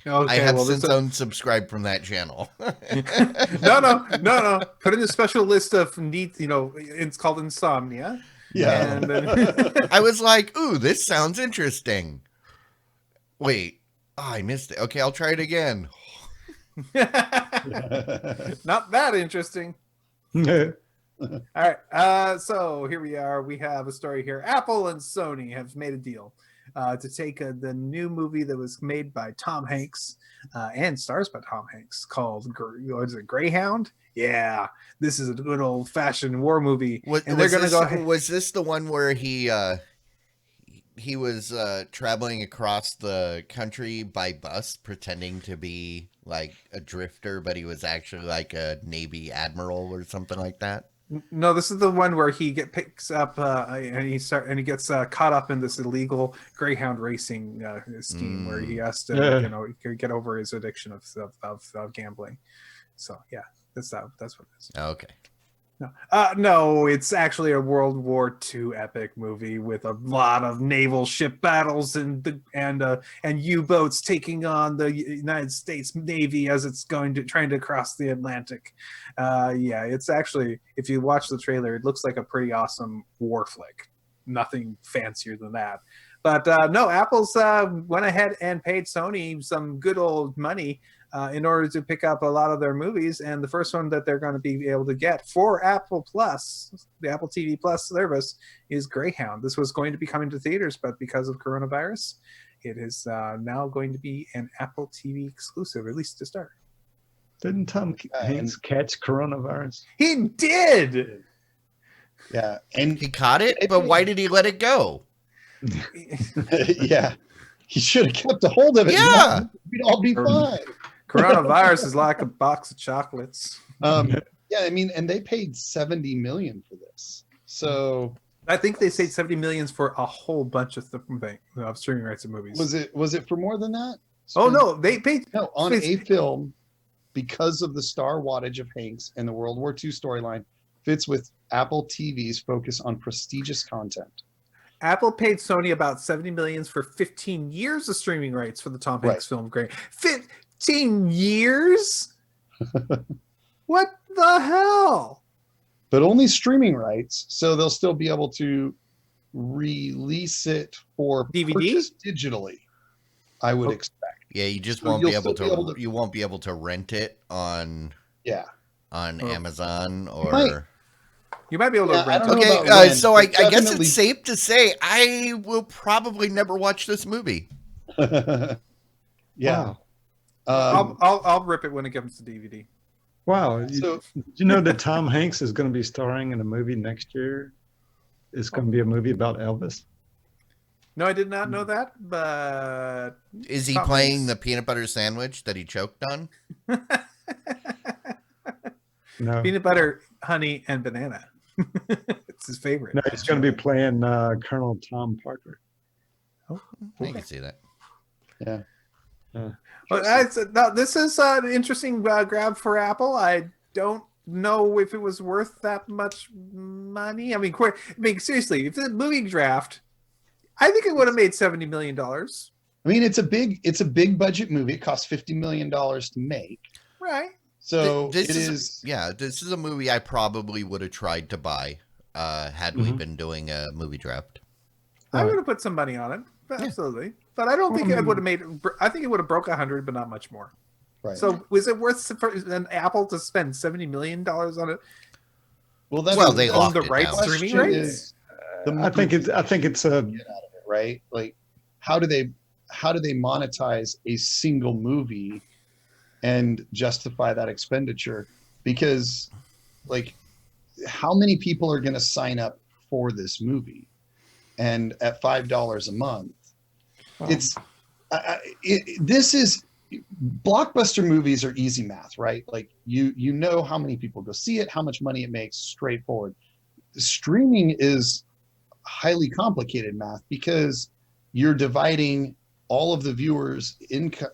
Okay, I have well, since unsubscribed from that channel. No. Put in a special list of neat. It's called insomnia. Yeah. And then I was like, "Ooh, this sounds interesting." Wait, I missed it. Okay, I'll try it again. not that interesting. All right. So here we are. We have a story here. Apple and Sony have made a deal to take the new movie that was made by Tom Hanks and stars by Tom Hanks called Greyhound? Yeah, this is a good old-fashioned war movie. And they're going to go ahead. Was this the one where he was traveling across the country by bus pretending to be like a drifter, but he was actually like a Navy admiral or something like that? No, this is the one where he picks up and he gets caught up in this illegal Greyhound racing scheme where he has to get over his addiction of gambling. So yeah, That's what it is. Okay. No, it's actually a World War II epic movie with a lot of naval ship battles and U-boats taking on the United States Navy as it's trying to cross the Atlantic. Yeah, it's actually, if you watch the trailer, it looks like a pretty awesome war flick. Nothing fancier than that. But no, Apple's went ahead and paid Sony some good old money in order to pick up a lot of their movies. And the first one that they're going to be able to get for Apple Plus, the Apple TV Plus service, is Greyhound. This was going to be coming to theaters, but because of coronavirus, it is now going to be an Apple TV exclusive, at least to start. Didn't Tom Hanks catch coronavirus? He did! Yeah. And He caught it, but why did he let it go? yeah. He should have kept a hold of it. Yeah. We'd all be fine. Coronavirus is like a box of chocolates. Yeah, I mean, and they paid $70 million for this. So I think they said 70 millions for a whole bunch of streaming rights of movies. was it for more than that? Oh no, they paid on a film, because of the star wattage of Hanks and the World War II storyline, fits with Apple TV's focus on prestigious content. Apple paid Sony about 70 millions for 15 years of streaming rights for the Tom Hanks film. Great. 15 years? What the hell? But only streaming rights, so they'll still be able to release it for DVD purchase digitally, I would expect. Yeah, you just So won't be you'll able still to, be able to- you won't be able to rent it on Amazon or might. You might be able to Yeah, I rent don't it. know okay, about rent, so I but guess definitely- it's safe to say I will probably never watch this movie. Yeah. Wow. I'll rip it when it comes to DVD. Wow. So Did you know that Tom Hanks is going to be starring in a movie next year? It's going to be a movie about Elvis. No, I did not know that, but Is he Tom playing Hanks. the peanut butter sandwich that he choked on? No, peanut butter, honey, and banana. It's his favorite. no, he's going to be playing Colonel Tom Parker. I can see that. yeah. But this is an interesting grab for Apple. I don't know if it was worth that much money. I mean, seriously, if the movie draft, I think it would have made $70 million. I mean, it's a big budget movie. It costs $50 million to make. Right. So This it is this is a movie I probably would have tried to buy had we been doing a movie draft. I would have put some money on it. Absolutely. But I don't think it would have made, I think it would have broke 100, but not much more. Right. So was it worth for an Apple to spend $70 million on it? Well, that's Well, they on locked the it rights, down. streaming question rights? is, I think it's a get out of it, right? Like, how do they monetize a single movie and justify that expenditure? Because, like, how many people are going to sign up for this movie? And at $5 a month, it's this is blockbuster movies are easy math, right? Like you know how many people go see it, how much money it makes, straightforward. Streaming is highly complicated math because you're dividing all of the viewers' income,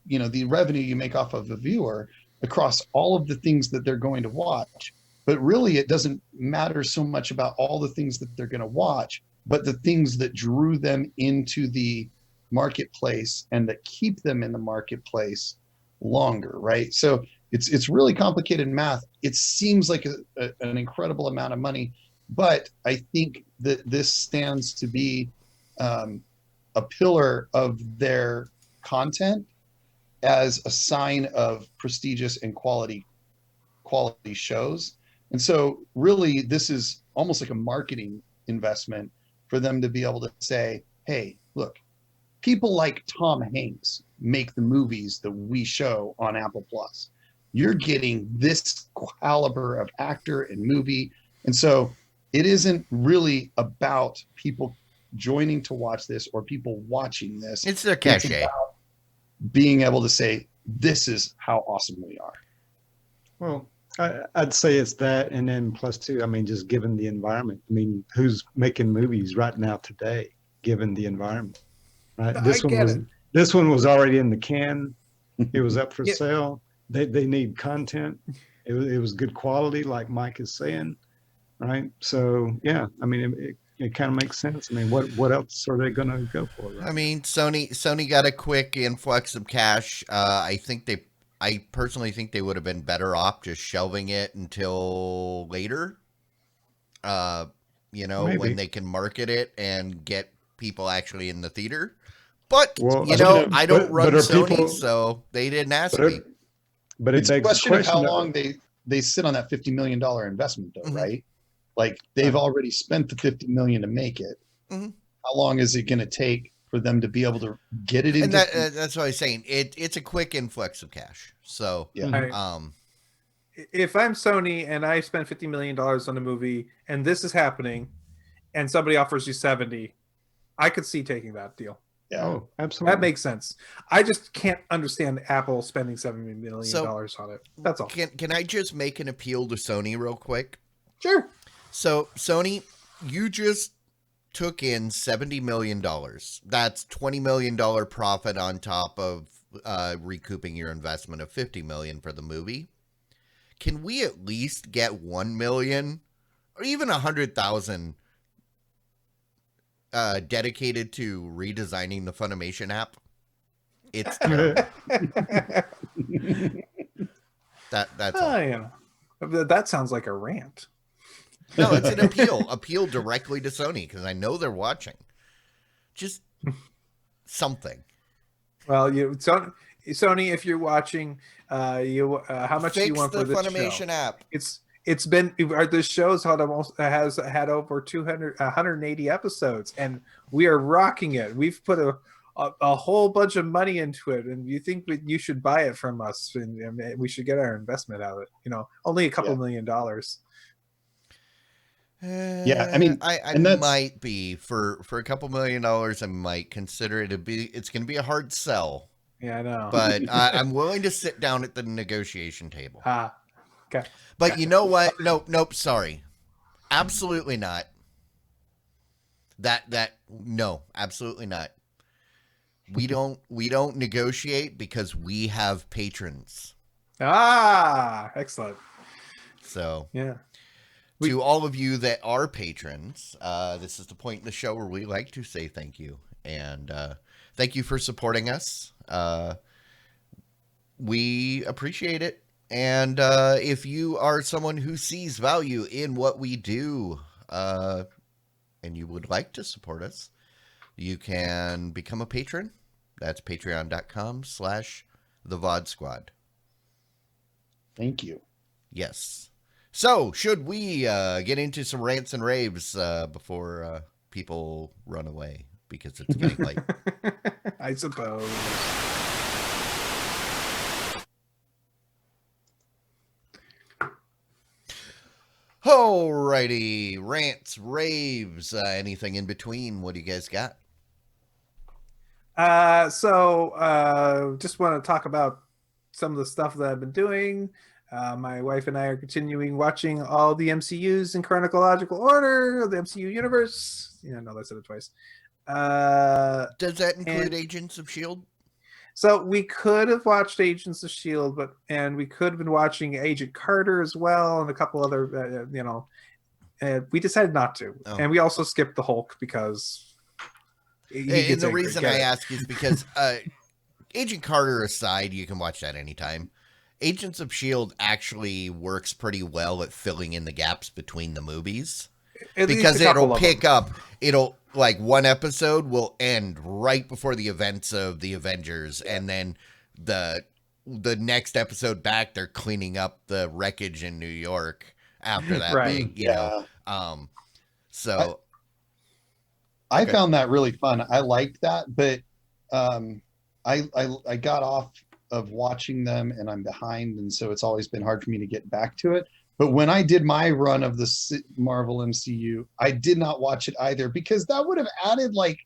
the revenue you make off of a viewer across all of the things that they're going to watch. But really, it doesn't matter so much about all the things that they're going to watch, but the things that drew them into the marketplace and that keep them in the marketplace longer, right? So it's really complicated math. It seems like an incredible amount of money, but I think that this stands to be a pillar of their content as a sign of prestigious and quality shows. And so really this is almost like a marketing investment for them to be able to say, hey, look, people like Tom Hanks make the movies that we show on Apple Plus. You're getting this caliber of actor and movie. And so it isn't really about people joining to watch this or people watching this. It's their cachet. It's about being able to say, this is how awesome we are. Well, I'd say it's that, and then plus two. I mean, just given the environment. I mean, who's making movies right now today, given the environment? Right. This one was already in the can. It was up for sale. They need content. it was good quality, like Mike is saying, right? So yeah, I mean, it kind of makes sense. I mean, what else are they going to go for, right? I mean, Sony got a quick influx of cash. I personally think they would have been better off just shelving it until later. Uh, when Maybe. they can market it and get people actually in the theater. But Well, I don't run are Sony, people? so they didn't ask But, me. but it It's a begs the question of how question. long they sit on that $50 million investment, though, Mhm. right? Like they've already spent the $50 million to make it. Mhm. How long is it going to take for them to be able to get it And into? that's what I was saying. It's a quick influx of cash. So, Yeah. I- if I'm Sony and I spent $50 million on a movie and this is happening and somebody offers you 70, I could see taking that deal. Yeah. Oh, absolutely. That makes sense. I just can't understand Apple spending $70 million So- on it. That's all. can I just make an appeal to Sony real quick? Sure. So, Sony, you just took in $70 million. That's $20 million profit on top of recouping your investment of $50 million for the movie. Can we at least get $1 million or even $100,000 dedicated to redesigning the Funimation app? It's terrible. That's all. Oh, yeah. That sounds like a rant. No, it's an appeal directly to Sony because I know they're watching. Just something. Well, Sony, if you're watching, how much do you Fix want the for this Funimation show? app. It's been this show's has had over 180 episodes, and we are rocking it. We've put a whole bunch of money into it, and you think that you should buy it from us, and we should get our investment out of it. Only a couple $1 million. Yeah, I mean, I and that's- might be for a couple $1 million. I might consider it it's going to be a hard sell, Yeah, I know. but I'm willing to sit down at the negotiation table. Okay. But you know what? Nope. Sorry, absolutely not. No, absolutely not. We don't negotiate because we have patrons. Excellent. So Yeah. to all of you that are patrons, this is the point in the show where we like to say thank you. And thank you for supporting us. We appreciate it. And if you are someone who sees value in what we do and you would like to support us, you can become a patron. That's patreon.com/the VOD Squad. Thank you. Yes. So, should we get into some rants and raves before people run away because it's getting late? I suppose. Alrighty, rants, raves, anything in between. What do you guys got? Just want to talk about some of the stuff that I've been doing. My wife and I are continuing watching all the MCUs in chronological order of the MCU universe. Yeah, no, I said it twice. Does that include Agents of S.H.I.E.L.D.? So we could have watched Agents of S.H.I.E.L.D., and we could have been watching Agent Carter as well, and a couple other, we decided not to. Oh. And we also skipped the Hulk because And the reason I ask is because Agent Carter aside, you can watch that anytime. Agents of S.H.I.E.L.D. actually works pretty well at filling in the gaps between the movies. Because it'll pick up, like one episode will end right before the events of the Avengers, and then the next episode back, they're cleaning up the wreckage in New York after that Right. big, know. So I found that really fun. I liked that, but I got off of watching them and I'm behind, and so it's always been hard for me to get back to it. But when I did my run of the Marvel MCU, I did not watch it either because that would have added like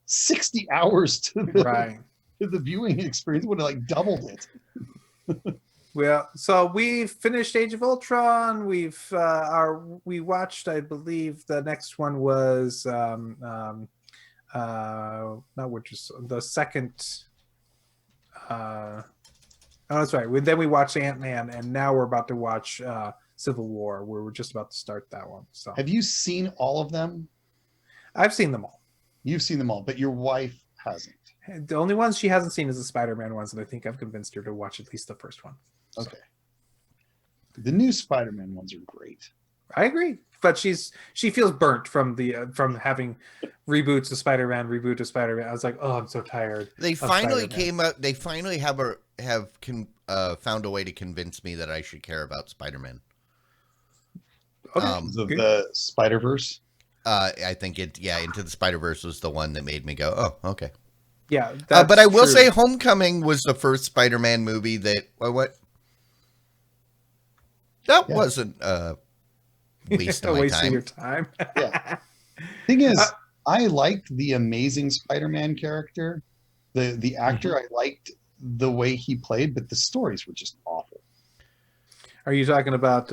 60 hours to the viewing experience. It would have like doubled it. Well, so we finished Age of Ultron. We watched, I believe, the next one was not which is the second. Oh, that's right. Then we watched Ant-Man, and now we're about to watch Civil War. We're just about to start that one. So Have you seen all of them? I've seen them all. You've seen them all, but your wife hasn't. The only ones she hasn't seen is the Spider-Man ones, and I think I've convinced her to watch at least the first one. So, Okay. The new Spider-Man ones are great. I agree, but she feels burnt from from having reboots of Spider-Man, reboot of Spider-Man. I was like, oh, I'm so tired. They of finally Spider-Man. came out. They finally found a way to convince me that I should care about Spider-Man. Okay, The, the Spider-Verse. I think Into the Spider-Verse was the one that made me go, oh, okay. yeah, But I will true. say Homecoming was the first Spider-Man movie that, what? That wasn't a waste of my Wasting your time. time. Yeah. Thing is, I liked the Amazing Spider-Man character. The actor, I liked the way he played, but the stories were just awful. Are you talking about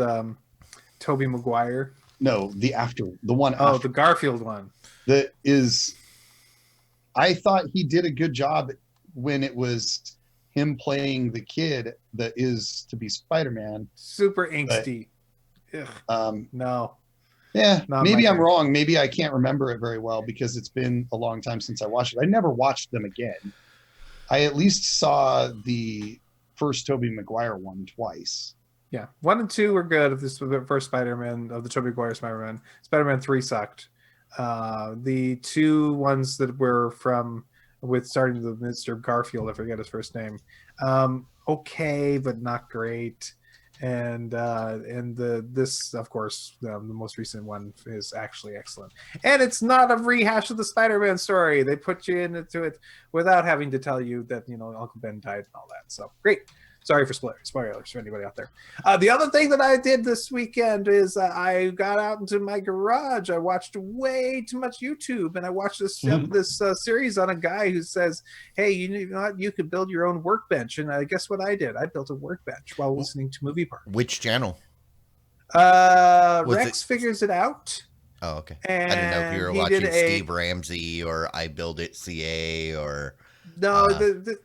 Tobey Maguire? No, the one Oh, after the Garfield one. that is. I thought he did a good job when it was him playing the kid that is to be Spider-Man. Super angsty. No. Yeah, Not maybe my I'm thing. wrong. Maybe I can't remember it very well because it's been a long time since I watched it. I never watched them again. I at least saw the first Tobey Maguire one twice. Yeah, 1 and 2 were good. Of this was the first Spider-Man of the Tobey Maguire Spider-Man. Spider-Man 3 sucked. The two ones that were with starting with Mr. Garfield, I forget his first name. Okay, but not great. And this, of course, the most recent one is actually excellent. And it's not a rehash of the Spider-Man story. They put you into it without having to tell you that Uncle Ben died and all that. So great. Sorry for spoilers for anybody out there. The other thing that I did this weekend is I got out into my garage. I watched way too much YouTube, and I watched this series on a guy who says, "Hey, you know what? You could build your own workbench." And guess what I did? I built a workbench while listening to Movie Park. Which channel? Rex figures it out. Oh, okay. And I didn't know if you were watching Steve Ramsey or I Build It CA or no.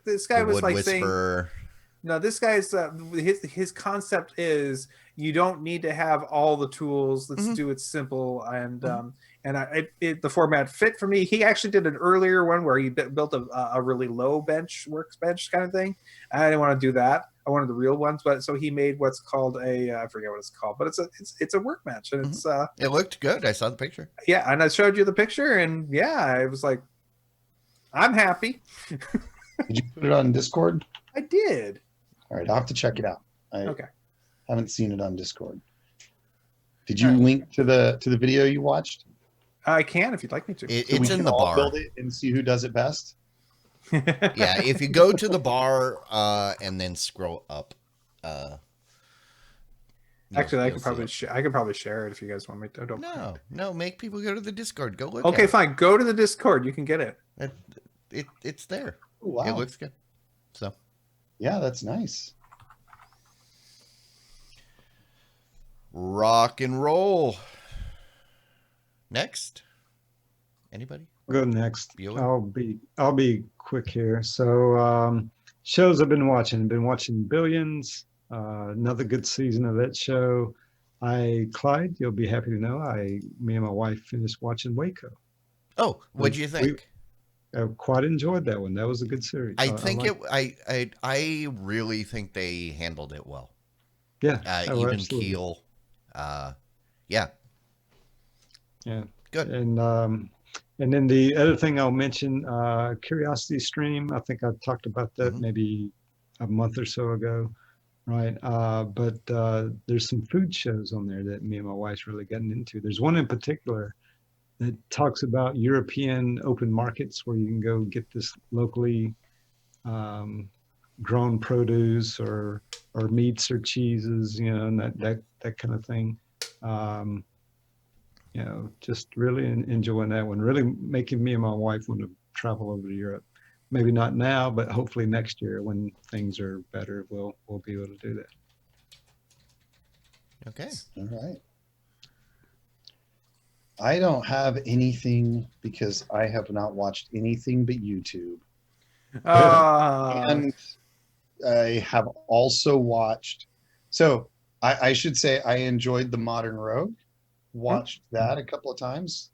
This guy was like Whisperer. saying. No, this guy's his concept is you don't need to have all the tools. Let's do it simple, and the format fit for me. He actually did an earlier one where he built a really low workbench kind of thing. I didn't want to do that. I wanted the real ones, but so he made what's called I forget what it's called, but it's a workbench, and it's it looked good. I saw the picture. Yeah, and I showed you the picture, and yeah, I was like, I'm happy. Did you put it on Discord? I did. All right, I'll have to check it out. I Okay. haven't seen it on Discord. Did you link to the video you watched? I can if you'd like me to. It's in the bar. Build it and see who does it best. Yeah, if you go to the bar and then scroll up. Actually, I could probably share it if you guys want me to. No, make people go to the Discord. Go look. Okay, fine. Go to the Discord. You can get it. It's there. Oh, wow. It looks good. So. Yeah, that's nice. Rock and roll. Next. Anybody? Go next. Bueller? I'll be quick here. So shows I've been watching. Billions. Another good season of that show. Clyde, you'll be happy to know me and my wife finished watching Waco. Oh, what'd you think? I quite enjoyed that one. That was a good series. I really think they handled it well. Yeah. Even absolutely. keel. Yeah. Good. And then the other thing I'll mention, Curiosity Stream. I think I talked about that maybe a month or so ago, right? But there's some food shows on there that me and my wife's really gotten into. There's one in particular that talks about European open markets where you can go get this locally grown produce or meats or cheeses, and that kind of thing. Just really enjoying that one. Really making me and my wife want to travel over to Europe. Maybe not now, but hopefully next year when things are better, we'll be able to do that. Okay. All right. I don't have anything because I have not watched anything but YouTube. And I have also watched. So I should say I enjoyed the Modern Rogue. Watched that a couple of times.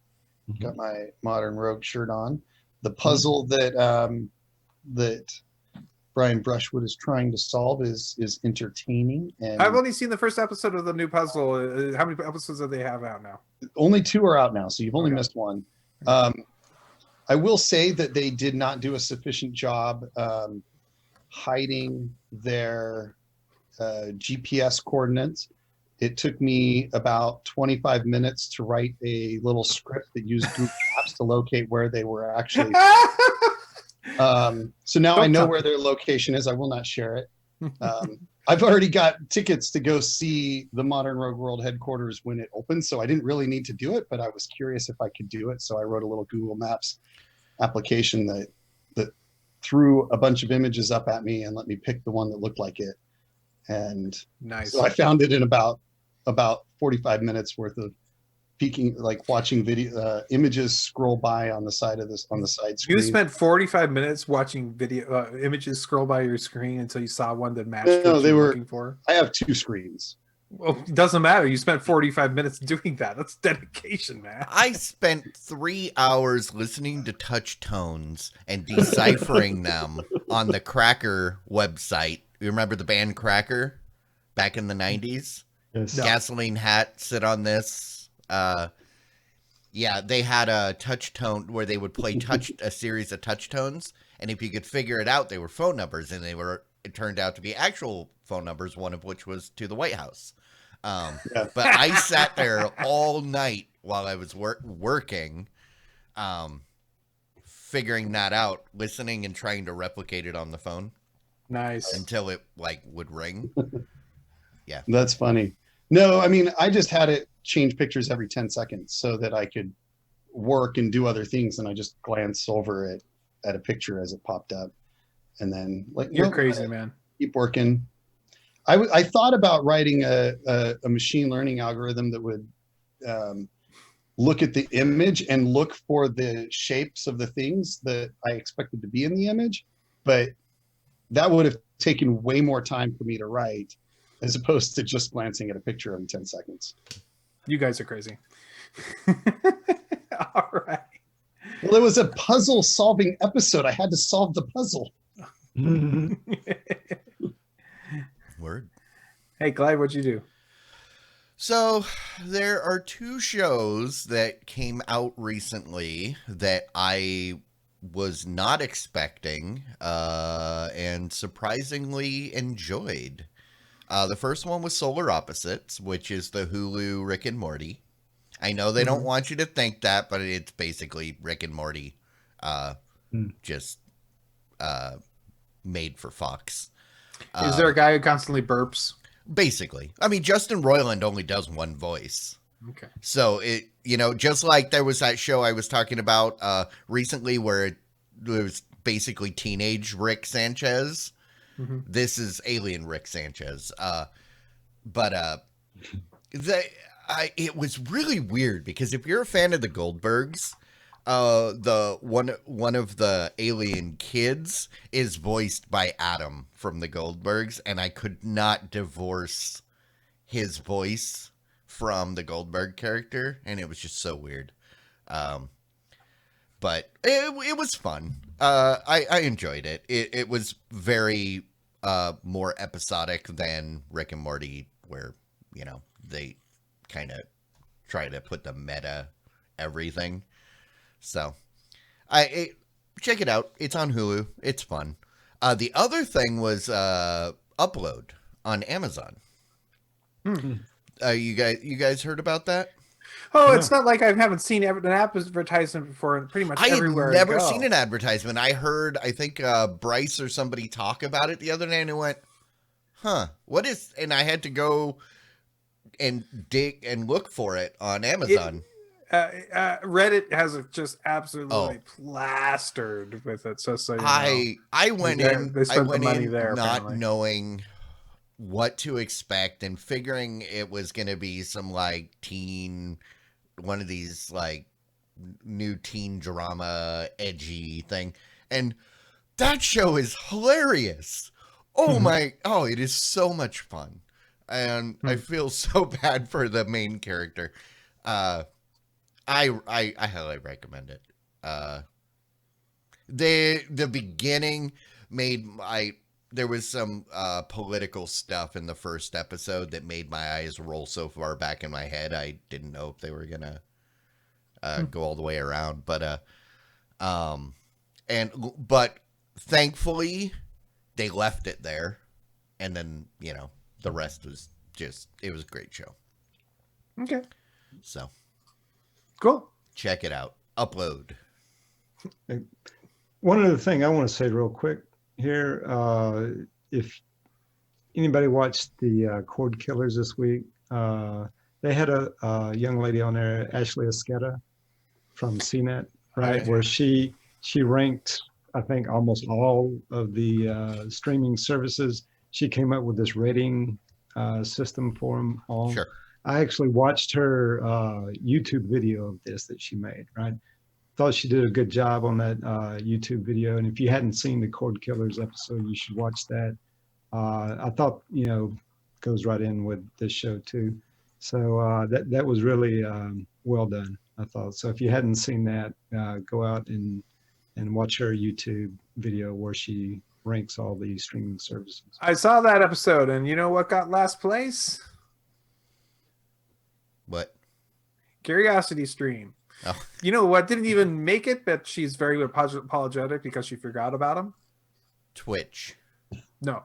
Got my Modern Rogue shirt on. The puzzle that Brian Brushwood is trying to solve is entertaining, and I've only seen the first episode of the new puzzle. How many episodes do they have out now? only 2 are out now, so you've only Okay. missed one. I will say that they did not do a sufficient job hiding their GPS coordinates. It took me about 25 minutes to write a little script that used Google Maps to locate where they were actually. So now I know where their location is. I will not share it. I've already got tickets to go see the Modern Rogue World headquarters when it opens, so I didn't really need to do it, but I was curious if I could do it. So I wrote a little Google Maps application that threw a bunch of images up at me and let me pick the one that looked like it. And Nice. so I found it in about 45 minutes worth of peeking, like watching video images scroll by on the side screen. You spent 45 minutes watching video images scroll by your screen until you saw one that matched No, what they you were were- looking for. I have 2 screens. Well, it doesn't matter. You spent 45 minutes doing that. That's dedication, man. I spent 3 hours listening to touch tones and deciphering them on the Cracker website. You remember the band Cracker back in the 90s? Yes. No. Gasoline Hat, Sit on This. Yeah, they had a touch tone where they would play a series of touch tones, and if you could figure it out, they were phone numbers, and it turned out to be actual phone numbers, one of which was to the White House. But I sat there all night while I was working, figuring that out, listening and trying to replicate it on the phone Nice. until it would ring. That's funny. No, I mean, I just had it change pictures every 10 seconds so that I could work and do other things, and I just glance over it at a picture as it popped up, and then You're nope, crazy, man. keep working. I thought about writing a machine learning algorithm that would look at the image and look for the shapes of the things that I expected to be in the image, but that would have taken way more time for me to write as opposed to just glancing at a picture every 10 seconds. You guys are crazy. All right. Well, it was a puzzle solving episode. I had to solve the puzzle. Word. Hey, Clyde, what'd you do? So there are 2 shows that came out recently that I was not expecting and surprisingly enjoyed. The first one was Solar Opposites, which is the Hulu Rick and Morty. I know they don't want you to think that, but it's basically Rick and Morty just made for Fox. Is there a guy who constantly burps? Basically. I mean, Justin Roiland only does one voice. Okay. So it, just like there was that show I was talking about recently where it was basically teenage Rick Sanchez. Mm-hmm. This is alien Rick Sanchez. It was really weird because if you're a fan of the Goldbergs, the one of the alien kids is voiced by Adam from the Goldbergs, and I could not divorce his voice from the Goldberg character, and it was just so weird. But it was fun. I enjoyed it. It was very more episodic than Rick and Morty, where they kind of try to put the meta everything. So check it out. It's on Hulu. It's fun. The other thing was Upload on Amazon. You guys heard about that? Oh, it's not like I haven't seen an advertisement before, and pretty much I had everywhere. never I go. seen an advertisement. I think Bryce or somebody talk about it the other day, and I went, "Huh, what is?" And I had to go and dig and look for it on Amazon. Reddit has it just absolutely plastered with it. So you know. I went They in. spent I the went money in there, not apparently. knowing what to expect and figuring it was going to be some one of these new teen drama edgy thing, and that show is hilarious. Oh Mhm. my! Oh, it is so much fun, and I feel so bad for the main character. Uh, I highly recommend it. The beginning made my there was some political stuff in the first episode that made my eyes roll so far back in my head. I didn't know if they were gonna go all the way around, um, but thankfully they left it there, and then the rest was just it was a great show. Okay, So cool. check it out. Upload. One other thing I want to say real quick here, if anybody watched the Cord Killers this week, they had a young lady on there, Ashley Esqueda from CNET, right, where she ranked, I think, almost all of the streaming services. She came up with this rating system for them all. Sure. I actually watched her YouTube video of this that she made, right? Thought she did a good job on that YouTube video. And if you hadn't seen the Cord Killers episode, you should watch that. I thought, goes right in with this show too. So that was really well done, I thought. So if you hadn't seen that, go out and watch her YouTube video where she ranks all the streaming services. I saw that episode, and you know what got last place? What? Curiosity Stream. Oh. You know what didn't even make it, but she's very apologetic because she forgot about him? Twitch. No.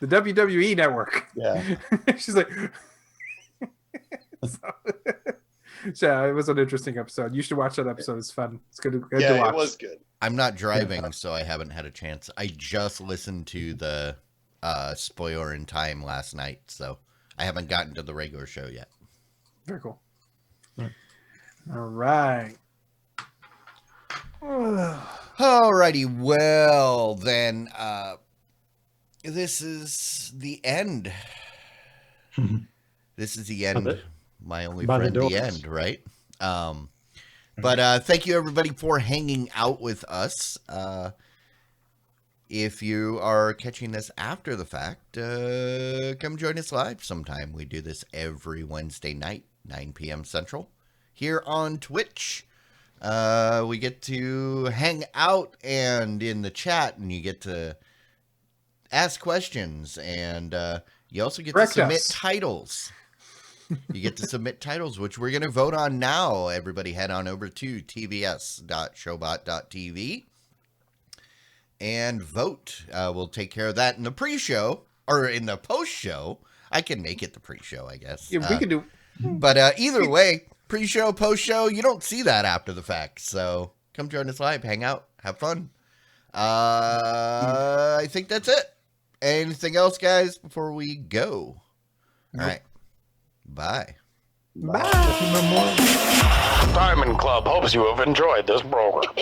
The WWE network. Yeah. She's like... So it was an interesting episode. You should watch that episode. It's fun. It's good to watch. It was good. I'm not driving, so I haven't had a chance. I just listened to the spoiler in time last night, so I haven't gotten to the regular show yet. Very cool. Right. All right. Alrighty, well then, this is the end. This is the end. My only by the friend, the doors. end, right? But thank you everybody for hanging out with us. If you are catching this after the fact, come join us live sometime. We do this every Wednesday night, 9 p.m. Central, here on Twitch. We get to hang out and in the chat, and you get to ask questions, and you also get Correct to submit us. titles. You get to submit titles, which we're going to vote on now. Everybody head on over to tvs.showbot.tv and vote. We'll take care of that in the pre-show, or in the post-show. I can make it the pre-show, I guess. Yeah, we can do... But either way, pre-show, post-show, you don't see that after the fact. So come join us live, hang out, have fun. I think that's it. Anything else, guys, before we go? All right. Bye. Bye. Diamond Club hopes you have enjoyed this program.